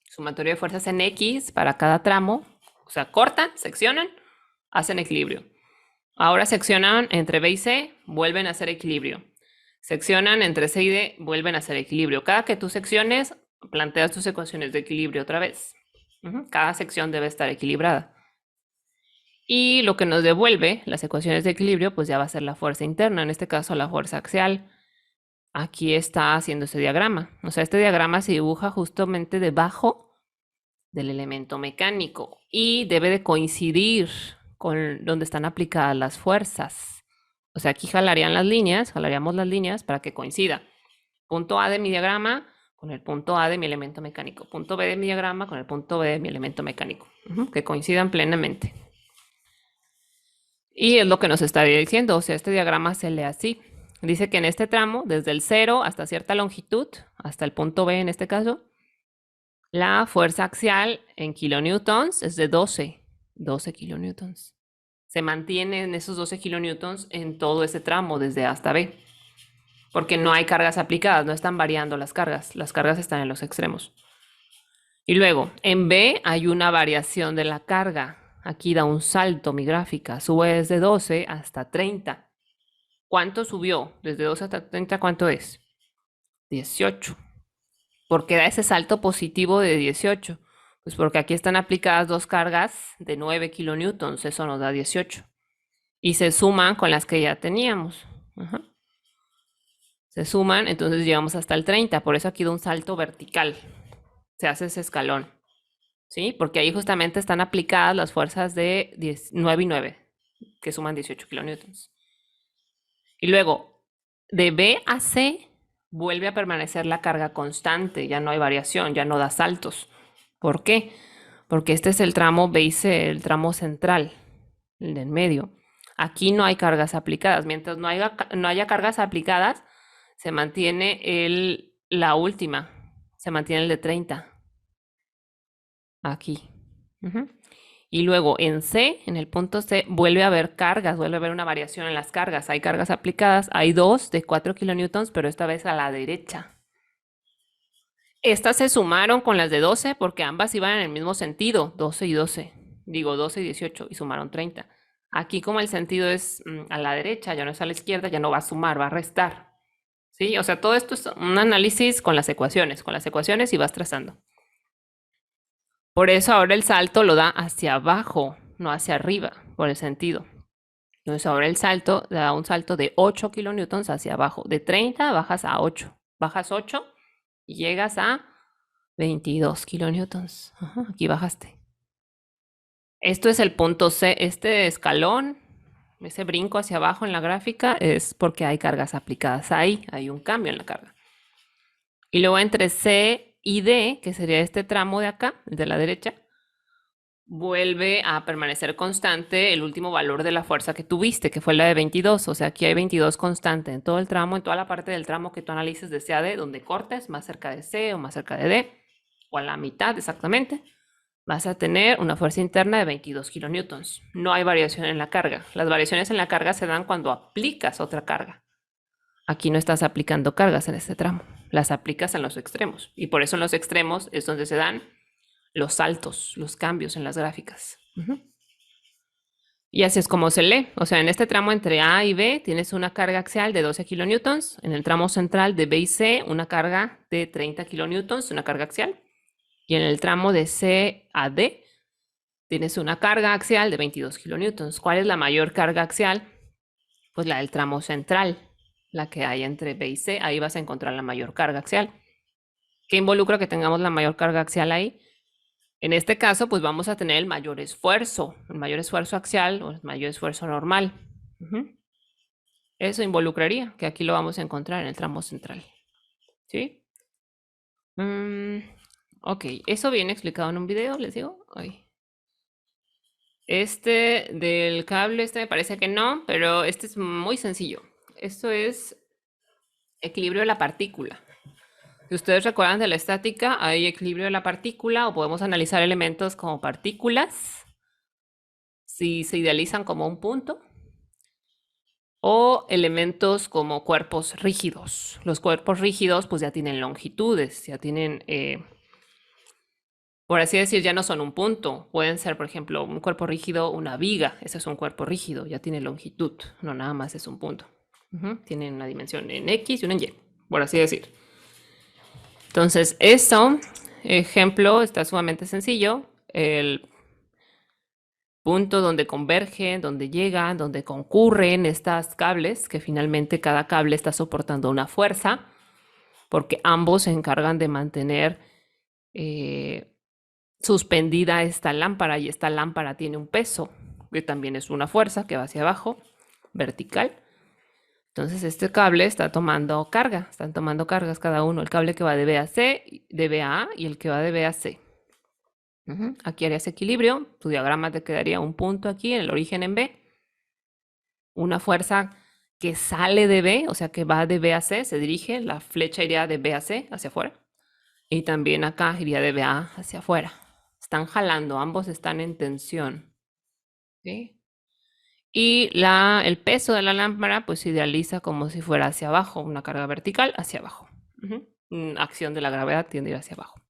sumatorio de fuerzas en X para cada tramo. O sea, cortan, seccionan, hacen equilibrio. Ahora seccionan entre B y C, vuelven a hacer equilibrio. Seccionan entre C y D, vuelven a hacer equilibrio. Cada que tú secciones, planteas tus ecuaciones de equilibrio otra vez. Cada sección debe estar equilibrada. Y lo que nos devuelve las ecuaciones de equilibrio, pues ya va a ser la fuerza interna, en este caso la fuerza axial. Aquí está haciendo ese diagrama. O sea, este diagrama se dibuja justamente debajo del elemento mecánico y debe de coincidir con donde están aplicadas las fuerzas. O sea, aquí jalaríamos las líneas para que coincida. Punto A de mi diagrama con el punto A de mi elemento mecánico. Punto B de mi diagrama con el punto B de mi elemento mecánico. Que coincidan plenamente. Y es lo que nos está diciendo, o sea, este diagrama se lee así. Dice que en este tramo, desde el 0 hasta cierta longitud, hasta el punto B en este caso, la fuerza axial en kilonewtons es de 12 kilonewtons. Se mantiene en esos 12 kilonewtons en todo ese tramo, desde A hasta B. Porque no hay cargas aplicadas, no están variando las cargas están en los extremos. Y luego, en B hay una variación de la carga. Aquí da un salto mi gráfica. Sube desde 12 hasta 30. ¿Cuánto subió? Desde 12 hasta 30, ¿cuánto es? 18. ¿Por qué da ese salto positivo de 18? Pues porque aquí están aplicadas dos cargas de 9 kilonewtons. Eso nos da 18. Y se suman con las que ya teníamos. Ajá. Se suman, entonces llegamos hasta el 30. Por eso aquí da un salto vertical. Se hace ese escalón. ¿Sí? Porque ahí justamente están aplicadas las fuerzas de 9 y 9, que suman 18 kilonewtons. Y luego, de B a C, vuelve a permanecer la carga constante, ya no hay variación, ya no da saltos. ¿Por qué? Porque este es el tramo B y C, el tramo central, el del medio. Aquí no hay cargas aplicadas. Mientras no haya cargas aplicadas, se mantiene la última, se mantiene el de 30. Aquí. Y luego en C, en el punto C, vuelve a haber cargas, vuelve a haber una variación en las cargas. Hay cargas aplicadas, hay dos de 4 kilonewtons, pero esta vez a la derecha. Estas se sumaron con las de 12 porque ambas iban en el mismo sentido, 12 y 12. Digo 12 y 18 y sumaron 30. Aquí como el sentido es a la derecha, ya no es a la izquierda, ya no va a sumar, va a restar. ¿Sí? O sea, todo esto es un análisis con las ecuaciones y vas trazando. Por eso ahora el salto lo da hacia abajo, no hacia arriba, por el sentido. Entonces ahora el salto da un salto de 8 kilonewtons hacia abajo. De 30 bajas a 8. Bajas 8 y llegas a 22 kilonewtons. Ajá, aquí bajaste. Esto es el punto C. Este escalón, ese brinco hacia abajo en la gráfica, es porque hay cargas aplicadas ahí. Hay un cambio en la carga. Y luego entre C y D, que sería este tramo de acá, el de la derecha, vuelve a permanecer constante el último valor de la fuerza que tuviste, que fue la de 22. O sea, aquí hay 22 constante en todo el tramo, en toda la parte del tramo que tú analices de C a D, donde cortes, más cerca de C o más cerca de D, o a la mitad exactamente, vas a tener una fuerza interna de 22 kilonewtons. No hay variación en la carga. Las variaciones en la carga se dan cuando aplicas otra carga. Aquí no estás aplicando cargas en este tramo, las aplicas en los extremos. Y por eso en los extremos es donde se dan los saltos, los cambios en las gráficas. Y así es como se lee. O sea, en este tramo entre A y B tienes una carga axial de 12 kilonewtons. En el tramo central de B y C, una carga de 30 kilonewtons, una carga axial. Y en el tramo de C a D, tienes una carga axial de 22 kilonewtons. ¿Cuál es la mayor carga axial? Pues la del tramo central, la que hay entre B y C. Ahí vas a encontrar la mayor carga axial. ¿Qué involucra que tengamos la mayor carga axial ahí? En este caso, pues vamos a tener el mayor esfuerzo axial o el mayor esfuerzo normal. Eso involucraría, que aquí lo vamos a encontrar en el tramo central. ¿Sí? Ok, eso viene explicado en un video, les digo. Ay. Este del cable, me parece que no, pero este es muy sencillo. Esto es equilibrio de la partícula. Si ustedes recuerdan de la estática, hay equilibrio de la partícula o podemos analizar elementos como partículas, si se idealizan como un punto, o elementos como cuerpos rígidos. Los cuerpos rígidos pues ya tienen longitudes, ya tienen, por así decir, ya no son un punto. Pueden ser, por ejemplo, un cuerpo rígido, una viga. Ese es un cuerpo rígido, ya tiene longitud, no nada más es un punto. Tienen una dimensión en X y una en Y, por así decir. Entonces, eso, ejemplo, está sumamente sencillo. El punto donde convergen, donde llegan, donde concurren estas cables, que finalmente cada cable está soportando una fuerza, porque ambos se encargan de mantener suspendida esta lámpara, y esta lámpara tiene un peso, que también es una fuerza que va hacia abajo, vertical. Entonces este cable está tomando carga, están tomando cargas cada uno, el cable que va de B a C, de B a A y el que va de B a C. Aquí harías equilibrio, tu diagrama te quedaría un punto aquí en el origen en B, una fuerza que sale de B, o sea que va de B a C, se dirige, la flecha iría de B a C hacia afuera, y también acá iría de B a A hacia afuera. Están jalando, ambos están en tensión. ¿Sí? Y el peso de la lámpara pues se idealiza como si fuera hacia abajo, una carga vertical hacia abajo. Acción de la gravedad tiende a ir hacia abajo.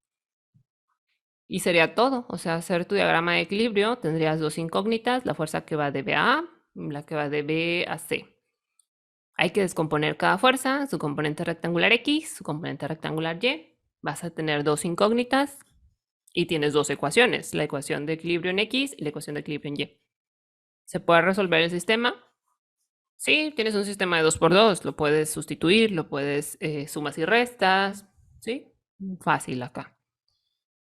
Y sería todo. O sea, hacer tu diagrama de equilibrio, tendrías dos incógnitas, la fuerza que va de B a A, la que va de B a C. Hay que descomponer cada fuerza, su componente rectangular X, su componente rectangular Y. Vas a tener dos incógnitas y tienes dos ecuaciones, la ecuación de equilibrio en X y la ecuación de equilibrio en Y. ¿Se puede resolver el sistema? Sí, tienes un sistema de 2 por 2, lo puedes sustituir, lo puedes sumas y restas, ¿sí? Fácil acá.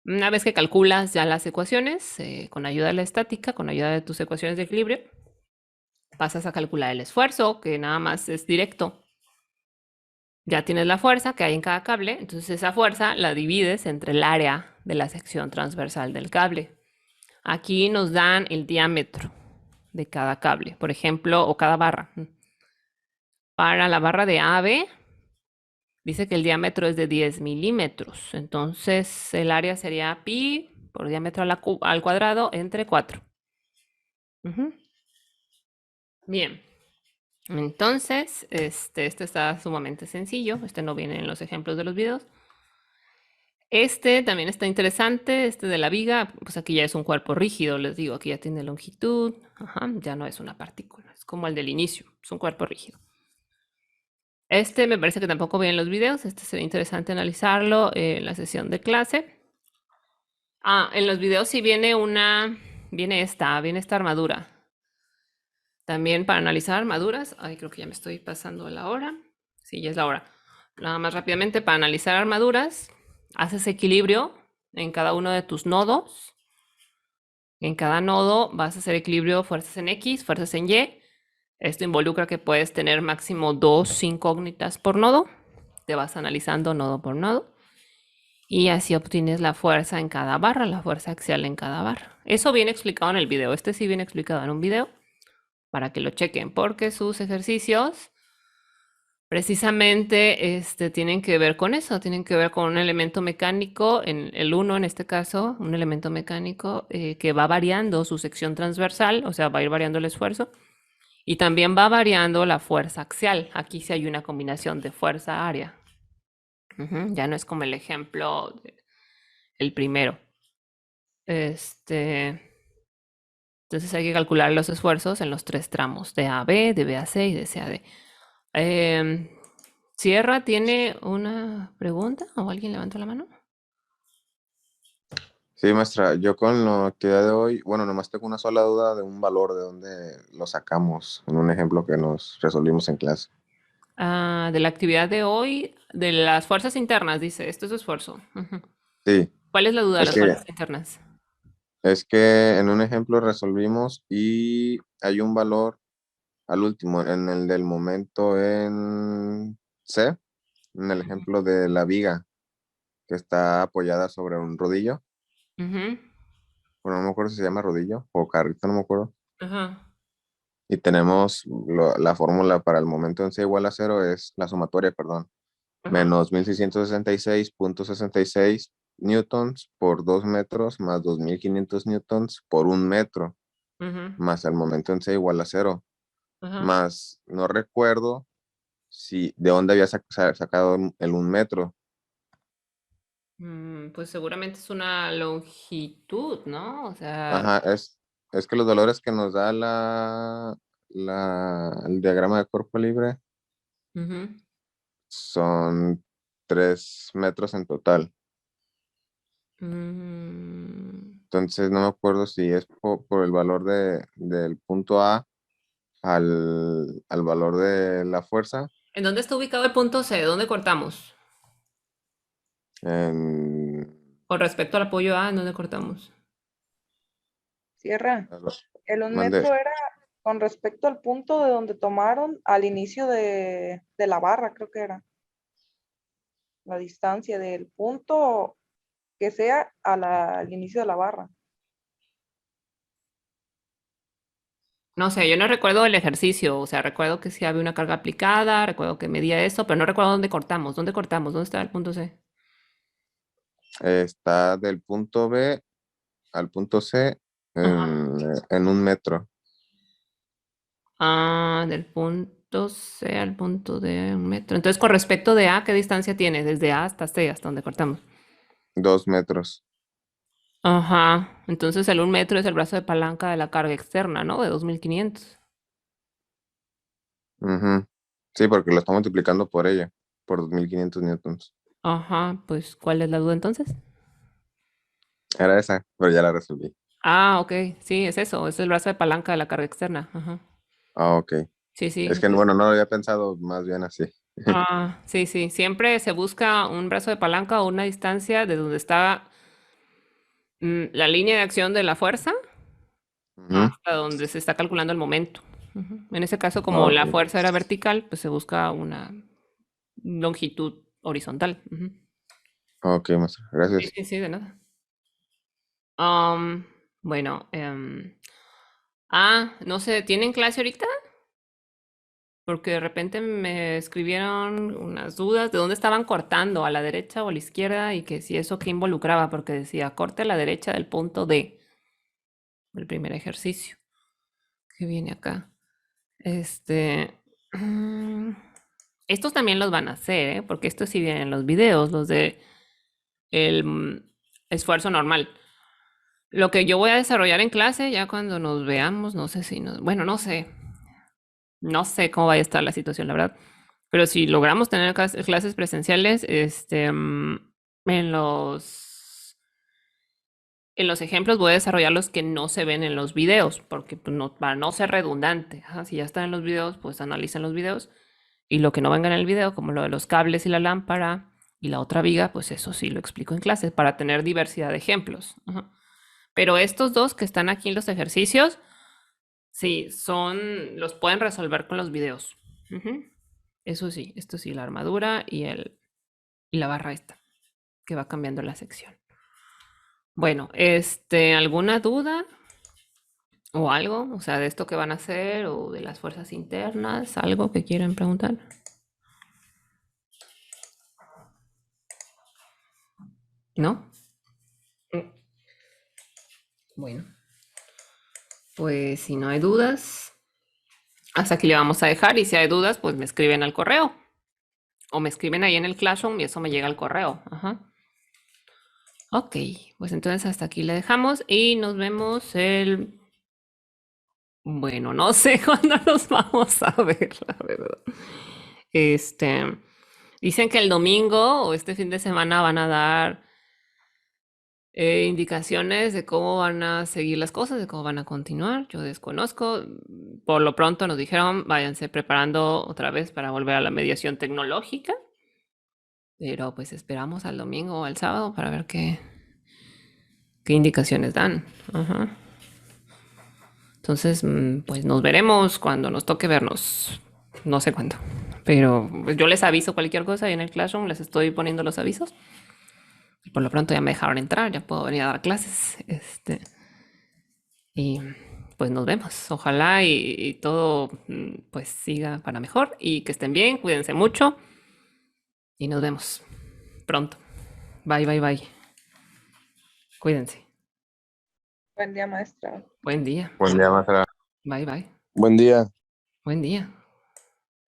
Una vez que calculas ya las ecuaciones, con ayuda de la estática, con ayuda de tus ecuaciones de equilibrio, pasas a calcular el esfuerzo, que nada más es directo. Ya tienes la fuerza que hay en cada cable, entonces esa fuerza la divides entre el área de la sección transversal del cable. Aquí nos dan el diámetro de cada cable, por ejemplo, o cada barra. Para la barra de AB, dice que el diámetro es de 10 milímetros. Entonces el área sería pi por diámetro al cuadrado entre 4. Bien. Entonces, este está sumamente sencillo. Este no viene en los ejemplos de los videos. Este también está interesante, este de la viga, pues aquí ya es un cuerpo rígido, les digo, aquí ya tiene longitud, ya no es una partícula, es como el del inicio, es un cuerpo rígido. Este me parece que tampoco viene en los videos, este sería interesante analizarlo en la sesión de clase. En los videos sí viene esta armadura. También para analizar armaduras, creo que ya me estoy pasando la hora. Sí, ya es la hora. Nada más rápidamente, para analizar armaduras, haces equilibrio en cada uno de tus nodos. En cada nodo vas a hacer equilibrio fuerzas en X, fuerzas en Y. Esto involucra que puedes tener máximo 2 incógnitas por nodo. Te vas analizando nodo por nodo. Y así obtienes la fuerza en cada barra, la fuerza axial en cada barra. Eso viene explicado en el video. Este sí viene explicado en un video para que lo chequen, porque sus ejercicios precisamente tienen que ver con eso, tienen que ver con un elemento mecánico, en el 1 en este caso, un elemento mecánico que va variando su sección transversal, o sea, va a ir variando el esfuerzo, y también va variando la fuerza axial. Aquí sí hay una combinación de fuerza-área. Ya no es como el ejemplo, el primero. Entonces hay que calcular los esfuerzos en los 3 tramos, de A a B, de B a C y de C a D. Sierra tiene una pregunta o alguien levantó la mano. Sí, maestra, yo con la actividad de hoy, bueno, nomás tengo una sola duda de un valor de dónde lo sacamos, en un ejemplo que nos resolvimos en clase. De la actividad de hoy, de las fuerzas internas, dice, esto es esfuerzo. Sí, ¿Cuál es la duda de es las que, fuerzas internas? es que en un ejemplo resolvimos y hay un valor al último, en el del momento en C, en el ejemplo de la viga que está apoyada sobre un rodillo. Ujú, Bueno, no me acuerdo si se llama rodillo o carrito, no me acuerdo. ajá, Y tenemos la fórmula para el momento en C igual a cero es la sumatoria, perdón, ajá, menos 1666.66 newtons por 2 metros más 2500 newtons por 1 metro, ujú, más el momento en C igual a cero, ajá. más no recuerdo si de dónde había sacado el 1 metro. Pues seguramente es una longitud, ¿no? O sea, Ajá, es que los valores que nos da el diagrama de cuerpo libre ujú, son 3 metros en total. mm, Entonces no me acuerdo si es por el valor del punto A al valor de la fuerza. ¿En dónde está ubicado el punto C? ¿Dónde cortamos? En, Con respecto al apoyo A, ¿en dónde cortamos? Sierra, el un mande, metro era con respecto al punto de donde tomaron al inicio de la barra, creo que era. La distancia del punto que sea al inicio de la barra. No sé, yo no recuerdo el ejercicio, o sea, recuerdo que sí había una carga aplicada, recuerdo que medía eso, pero no recuerdo dónde cortamos, dónde está el punto C. está del punto B al punto C Ajá. en 1 metro. Del punto C al punto D, 1 metro. Entonces, con respecto de A, ¿qué distancia tiene? Desde A hasta C, hasta donde cortamos. 2 metros. Ajá. Entonces el 1 metro es el brazo de palanca de la carga externa, ¿no? De 2500. Ujú. Sí, porque lo está multiplicando por ella, por 2500 newtons. Ajá. Pues, ¿cuál es la duda entonces? Era esa, pero ya la resolví. Ah, ok. Sí, es eso. Es el brazo de palanca de la carga externa. Ajá. Ah, ok. Sí, sí. Es que, bueno, no lo había pensado más bien así. Ah, sí, sí. Siempre se busca un brazo de palanca o una distancia de donde está la línea de acción de la fuerza Ujú. hasta donde se está calculando el momento. Ujú. En ese caso, como la Ok, fuerza era vertical, pues se busca una longitud horizontal. Ujú. ok, maestra, Sí, gracias. sí, sí, de nada. Am, bueno, no sé, ¿tienen clase ahorita? Porque de repente me escribieron unas dudas de dónde estaban cortando, a la derecha o a la izquierda, y que si eso qué involucraba, porque decía corte a la derecha del punto D, el primer ejercicio que viene acá. Este, mm, estos también los van a hacer, ¿eh? Porque estos sí vienen en los videos, los de el esfuerzo normal. Lo que yo voy a desarrollar en clase, ya cuando nos veamos, no sé si nos, bueno, no sé cómo vaya a estar la situación, la verdad. Pero si logramos tener clases presenciales, en los ejemplos voy a desarrollar los que no se ven en los videos, porque pues, no, para no ser redundante. Ajá, si ya están en los videos, pues analicen los videos. Y lo que no venga en el video, como lo de los cables y la lámpara y la otra viga, pues eso sí lo explico en clase para tener diversidad de ejemplos. Ajá. Pero estos dos que están aquí en los ejercicios, sí, los pueden resolver con los videos. Ujú. Eso sí, esto sí, la armadura y la barra esta, que va cambiando la sección. Bueno, ¿alguna duda o algo? O sea, de esto que van a hacer o de las fuerzas internas, algo que quieran preguntar. ¿No? Mm. Bueno, pues si no hay dudas, hasta aquí le vamos a dejar y si hay dudas, pues me escriben al correo o me escriben ahí en el Classroom y eso me llega al correo. Ajá. Ok, pues entonces hasta aquí le dejamos y nos vemos bueno, no sé cuándo nos vamos a ver, la verdad. Este, dicen que el domingo o este fin de semana van a dar indicaciones de cómo van a seguir las cosas, de cómo van a continuar. Yo desconozco. Por lo pronto nos dijeron, váyanse preparando otra vez para volver a la mediación tecnológica. Pero pues esperamos al domingo o al sábado para ver qué indicaciones dan. Ajá. Entonces, pues nos veremos cuando nos toque vernos. No sé cuándo. Pero pues, yo les aviso cualquier cosa y en el Classroom les estoy poniendo los avisos. Y por lo pronto ya me dejaron entrar, ya puedo venir a dar clases. Y pues nos vemos. Ojalá y todo pues siga para mejor y que estén bien, cuídense mucho y nos vemos pronto. Bye, bye, bye. Cuídense. Buen día, maestra. Buen día. Buen día, maestra. Bye, bye. Buen día. Buen día.